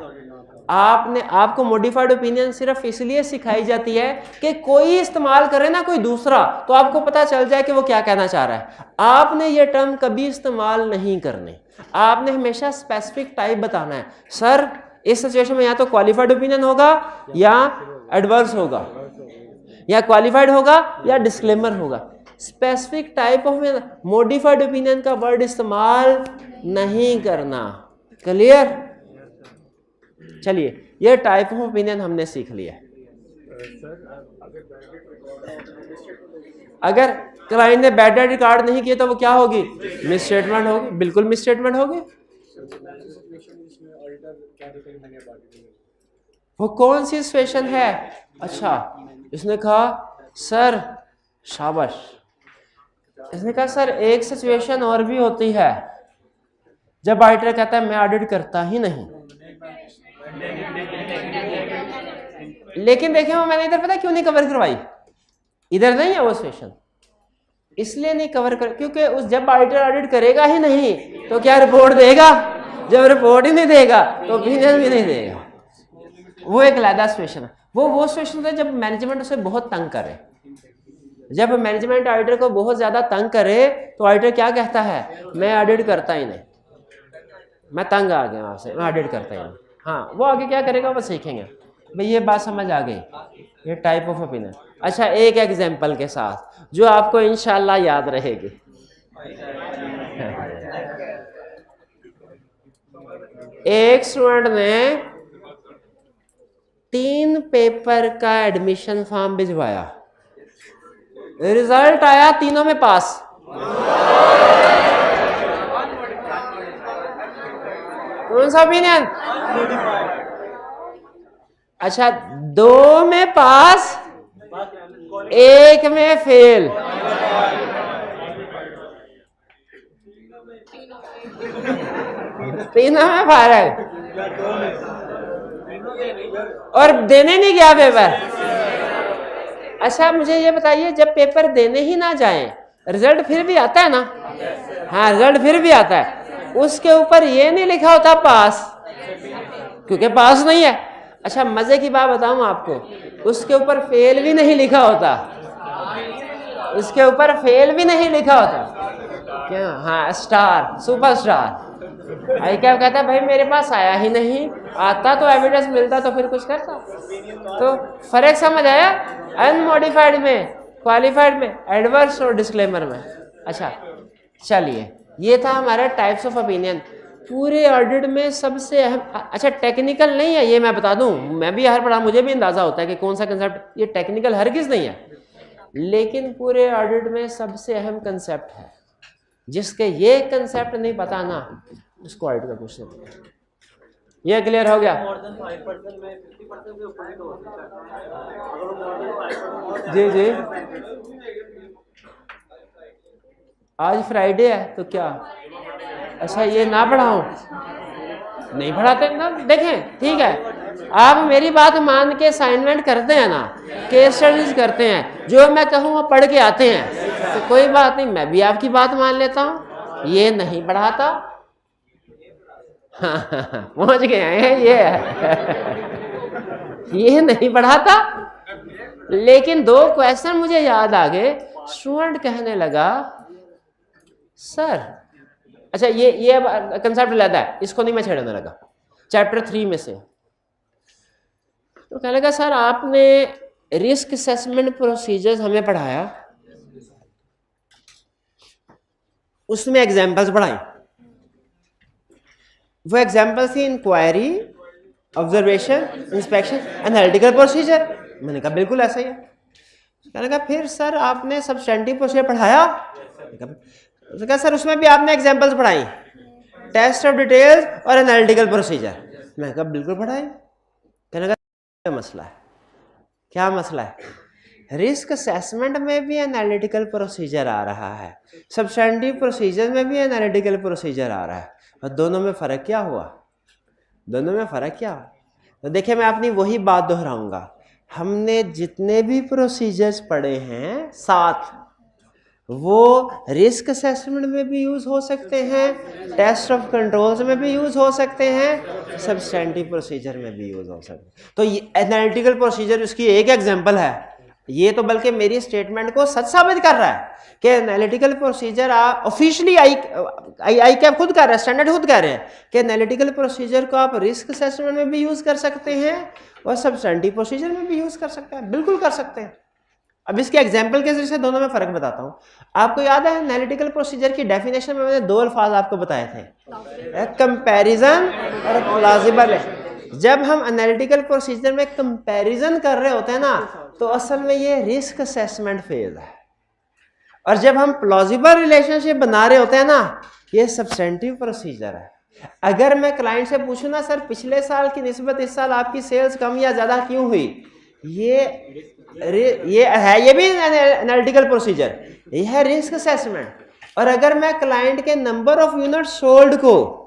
आपको मॉडिफाइड ओपिनियन सिर्फ इसलिए सिखाई जाती है कि कोई इस्तेमाल करे ना कोई दूसरा, तो आपको पता चल जाए कि वो क्या कहना चाह रहा है। आपने ये टर्म कभी इस्तेमाल नहीं करने, आपने हमेशा स्पेसिफिक टाइप बताना है। सर इस सिचुएशन में या तो क्वालिफाइड ओपिनियन होगा या एडवर्स होगा, या क्वालिफाइड होगा या डिस्क्लेमर होगा। Specific type of modified opinion का वर्ड इस्तेमाल नहीं करना। क्लियर? चलिए, ये टाइप ऑफ ओपिनियन हमने सीख लिया। अगर क्लाइंट ने बैड डेट रिकॉर्ड नहीं किया तो वो क्या होगी? मिस स्टेटमेंट होगी, बिल्कुल मिस स्टेटमेंट होगी। वो कौन सी सिचुएशन है? अच्छा, इसने कहा सर शाबाश, इसने कहा सर एक सिचुएशन और भी होती है जब ऑडिटर कहता है मैं ऑडिट करता ही नहीं। लेकिन देखिए वो मैंने इधर पता क्यों नहीं कवर करवाई, इधर नहीं है वो सिचुएशन, इसलिए नहीं कवर कर क्योंकि उस जब ऑडिटर ऑडिट करेगा ही नहीं तो क्या रिपोर्ट देगा? जब रिपोर्ट ही नहीं देगा तो ओपिनियन भी नहीं देगा। वो एक अलग सिचुएशन है। वो सिचुएशन है जब मैनेजमेंट उसे बहुत तंग करे, जब मैनेजमेंट ऑडिटर को बहुत ज्यादा तंग करे तो ऑडिटर क्या कहता है, मैं ऑडिट करता ही नहीं, मैं तंग आ गया आपसे, मैं ऑडिट करता ही नहीं। हाँ, वो आगे क्या करेगा, वो सीखेंगे। भाई ये बात समझ आ गई, ये टाइप ऑफ ओपिनियन। अच्छा, एक एग्जांपल के साथ जो आपको इंशाल्लाह याद रहेगी। एक स्टूडेंट ने 3 पेपर का एडमिशन फॉर्म भिजवाया, रिजल्ट आया तीनों में पास। कौन सा ओपिनियन? अच्छा, 2 में पास, 1 में फेल। तीनों में फायरल और देने नहीं गया पेपर। अच्छा, मुझे ये बताइए, जब पेपर देने ही ना जाए, रिजल्ट फिर भी आता है ना? हाँ, रिजल्ट फिर भी आता है, उसके ऊपर ये नहीं लिखा होता पास, क्योंकि पास नहीं है। अच्छा, मजे की बात बताऊं आपको, उसके ऊपर फेल भी नहीं लिखा होता, उसके ऊपर फेल भी नहीं लिखा होता। क्या? हाँ, स्टार, सुपर स्टार। आई क्या कहता है, भाई मेरे पास आया ही नहीं, आता तो एविडेंस मिलता तो फिर कुछ करता। तो फर्क समझ आया? अनमॉडिफाइड में, क्वालिफाइड में, एडवर्स और डिस्क्लेमर में। अच्छा चलिए, ये था हमारा टाइप्स ऑफ ओपिनियन। पूरे ऑडिट में सबसे अहम, अच्छा टेक्निकल नहीं है ये मैं बता दूं, मैं भी हर पढ़ा, मुझे भी अंदाजा होता है कि कौन सा कंसेप्ट, ये टेक्निकल हरगिज़ नहीं है, लेकिन पूरे ऑडिट में सबसे अहम कंसेप्ट है। जिसके ये कंसेप्ट नहीं पता ना, उसको ऑडिट का क्वेश्चन नहीं। ये क्लियर हो गया? जी जी, आज फ्राइडे है तो क्या? अच्छा, ये ना पढ़ाऊं? नहीं पढ़ाते ना, देखें ठीक है, आप मेरी बात मान के असाइनमेंट करते हैं ना, केस स्टडीज करते हैं, जो मैं कहूँ वो पढ़ के आते हैं, तो कोई बात नहीं, मैं भी आपकी बात मान लेता हूँ। ये नहीं पढ़ाता, हाँ, पहुंच गए हैं ये नहीं पढ़ाता। लेकिन 2 क्वेश्चन मुझे याद आ गए। स्टूडेंट कहने लगा, सर, अच्छा ये कंसेप्ट लेता है, इसको नहीं मैं छेड़ने लगा, चैप्टर 3 में से। तो कहने लगा, सर आपने रिस्क असेसमेंट प्रोसीजर्स हमें पढ़ाया, उसमें एग्जांपल्स पढ़ाई। वो एग्जांपल थी inquiry, observation, inspection, analytical procedure. मैंने कहा बिल्कुल ऐसा ही है। कहने लगा, फिर सर आपने सब्सटेंटिव प्रोसीजर पढ़ाया? तो कहा सर उसमें भी आपने एग्जांपल्स पढ़ाई, टेस्ट ऑफ डिटेल्स और एनालिटिकल प्रोसीजर। मैं कहा बिल्कुल पढ़ाई। कहने लगा क्या मसला है? क्या मसला है? रिस्क असेसमेंट में भी एनालिटिकल प्रोसीजर आ रहा है, सब्सटेंटिव प्रोसीजर में भी एनालिटिकल प्रोसीजर आ रहा है, और दोनों में फ़र्क क्या हुआ? दोनों में फ़र्क क्या हुआ? तो देखिए, मैं अपनी वही बात दोहराऊंगा, हमने जितने भी प्रोसीजर्स पढ़े हैं 7, वो रिस्क असेसमेंट में भी यूज़ हो सकते हैं, टेस्ट ऑफ कंट्रोल्स में भी यूज़ हो सकते हैं, सब्सटेंटिव प्रोसीजर में भी यूज़ हो सकते हैं। तो ये एनालिटिकल प्रोसीजर उसकी एक एग्जांपल है। ये तो बल्कि मेरी स्टेटमेंट को सच साबित कर रहा है कि analytical procedure officially I cap खुद कर रहा है, स्टैंडर्ड खुद कह रहे हैं कि एनालिटिकल प्रोसीजर को आप रिस्क असेसमेंट में भी यूज़ कर सकते हैं और सब्सटेंटिव प्रोसीजर में भी यूज़ कर सकते हैं, बिल्कुल कर सकते हैं। अब इसके एग्जाम्पल के जरिए से दोनों में फ़र्क बताता हूँ। आपको याद है एनालिटिकल प्रोसीजर की डेफिनेशन में मैंने 2 अल्फाज आपको बताए थे, कंपैरिजन और प्लॉजिबल। जब हम एनालिटिकल प्रोसीजर में कंपैरिजन कर रहे होते हैं ना, तो असल में ये रिस्क असेसमेंट फेज है, और जब हम प्लॉजिबल रिलेशनशिप बना रहे होते हैं ना, ये सब्सटेंटिव प्रोसीजर है। अगर मैं क्लाइंट से पूछूं ना, सर पिछले साल की निस्बत इस साल आपकी सेल्स कम या ज़्यादा क्यों हुई, ये है, ये भी एनालिटिकल प्रोसीजर, ये है रिस्क असेसमेंट। और अगर मैं क्लाइंट के नंबर ऑफ यूनिट सोल्ड को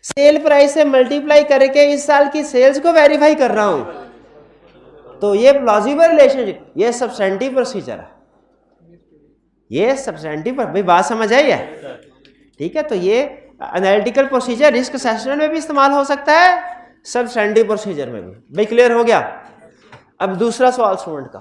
सेल प्राइस से मल्टीप्लाई करके इस साल की सेल्स को वेरीफाई कर रहा हूं, तो ये प्लॉजिबल रिलेशनशिप, ये सब्सटेंटिव प्रोसीजर है, ये सब्सटेंटिव पर। भाई बात समझ आई है? ठीक है, तो ये एनालिटिकल प्रोसीजर रिस्क असेसमेंट में भी इस्तेमाल हो सकता है, सब्सटेंटिव प्रोसीजर में भी। भाई क्लियर हो गया? अब दूसरा सवाल स्टूडेंट का,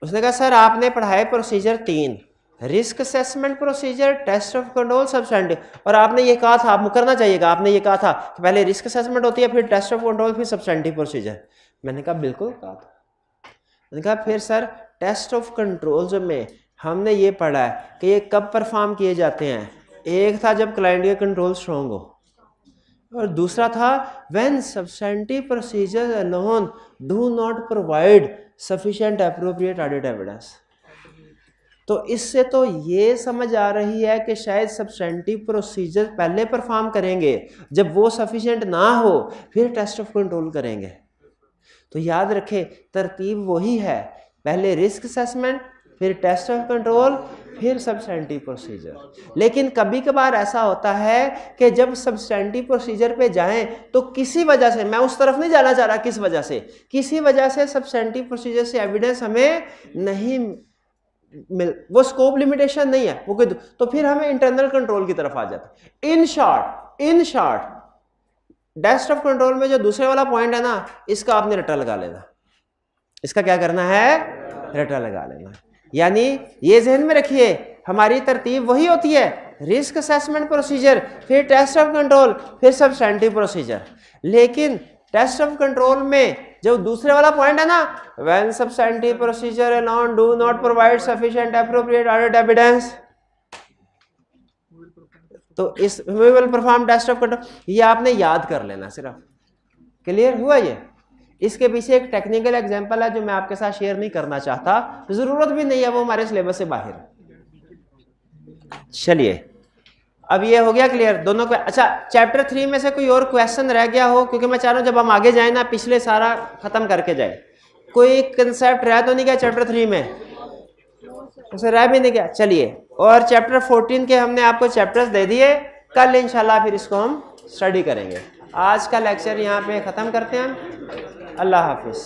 उसने कहा सर आपने पढ़ाए procedure 3, risk assessment procedure, test of control, substantive, और आपने ये कहा था, आप मुकरना चाहिएगा, आपने ये कहा था कि पहले रिस्क असेसमेंट होती है, फिर टेस्ट ऑफ कंट्रोल, फिर सब्सटेंटिव प्रोसीजर। मैंने कहा बिल्कुल कहा था। मैंने कहा फिर सर टेस्ट ऑफ कंट्रोल्स में हमने ये पढ़ा है कि ये कब परफॉर्म किए जाते हैं, एक था जब क्लाइंट का कंट्रोल स्ट्रॉन्ग हो, और दूसरा था when substantive procedure alone do not provide sufficient appropriate audit evidence. तो इससे तो ये समझ आ रही है कि शायद सब्सटेंटिव प्रोसीजर पहले परफॉर्म करेंगे, जब वो सफिशिएंट ना हो फिर टेस्ट ऑफ कंट्रोल करेंगे। तो याद रखें तरतीब वही है, पहले रिस्क असेसमेंट, फिर टेस्ट ऑफ कंट्रोल, फिर सब्सटेंटिव प्रोसीजर। लेकिन कभी कभार ऐसा होता है कि जब सब्सटेंटिव प्रोसीजर पे जाएं तो किसी वजह से, मैं उस तरफ नहीं जाना चाह रहा किस वजह से, किसी वजह से सब्सटेंटिव प्रोसीजर से एविडेंस हमें नहीं मिल, वो स्कोप लिमिटेशन नहीं है वो, तो फिर हमें इंटरनल कंट्रोल की तरफ आ जाता है। In short test of control में जो दूसरे वाला पॉइंट है ना, इसका आपने रट्टा लगा लेना, इसका क्या करना है, रट्टा लगा लेना। यानी ये जहन में रखिए हमारी तरतीब वही होती है, रिस्क असेसमेंट प्रोसीजर, फिर टेस्ट ऑफ कंट्रोल, फिर सब्सटेंटिव प्रोसीजर। लेकिन टेस्ट ऑफ कंट्रोल में जो दूसरे वाला पॉइंट है ना, when substantive procedure alone do not provide sufficient appropriate audit evidence, तो इस we will perform test of control, ये आपने याद कर लेना सिर्फ। क्लियर हुआ ये? इसके पीछे एक टेक्निकल एग्जांपल है जो मैं आपके साथ शेयर नहीं करना चाहता, जरूरत भी नहीं है, वो हमारे सिलेबस से बाहर है। चलिए अब ये हो गया क्लियर दोनों को। अच्छा चैप्टर 3 में से कोई और क्वेश्चन रह गया हो, क्योंकि मैं चाह रहा हूं जब हम आगे जाए ना पिछले सारा खत्म करके जाए। कोई कंसेप्ट रह तो नहीं गया चैप्टर 3 में? उसे रह भी नहीं गया। चलिए, और चैप्टर 14 के हमने आपको चैप्टर्स दे दिए, कल इंशाल्लाह फिर इसको हम स्टडी करेंगे। आज का लेक्चर यहाँ पे ख़त्म करते हैं हम। अल्लाह हाफिज़।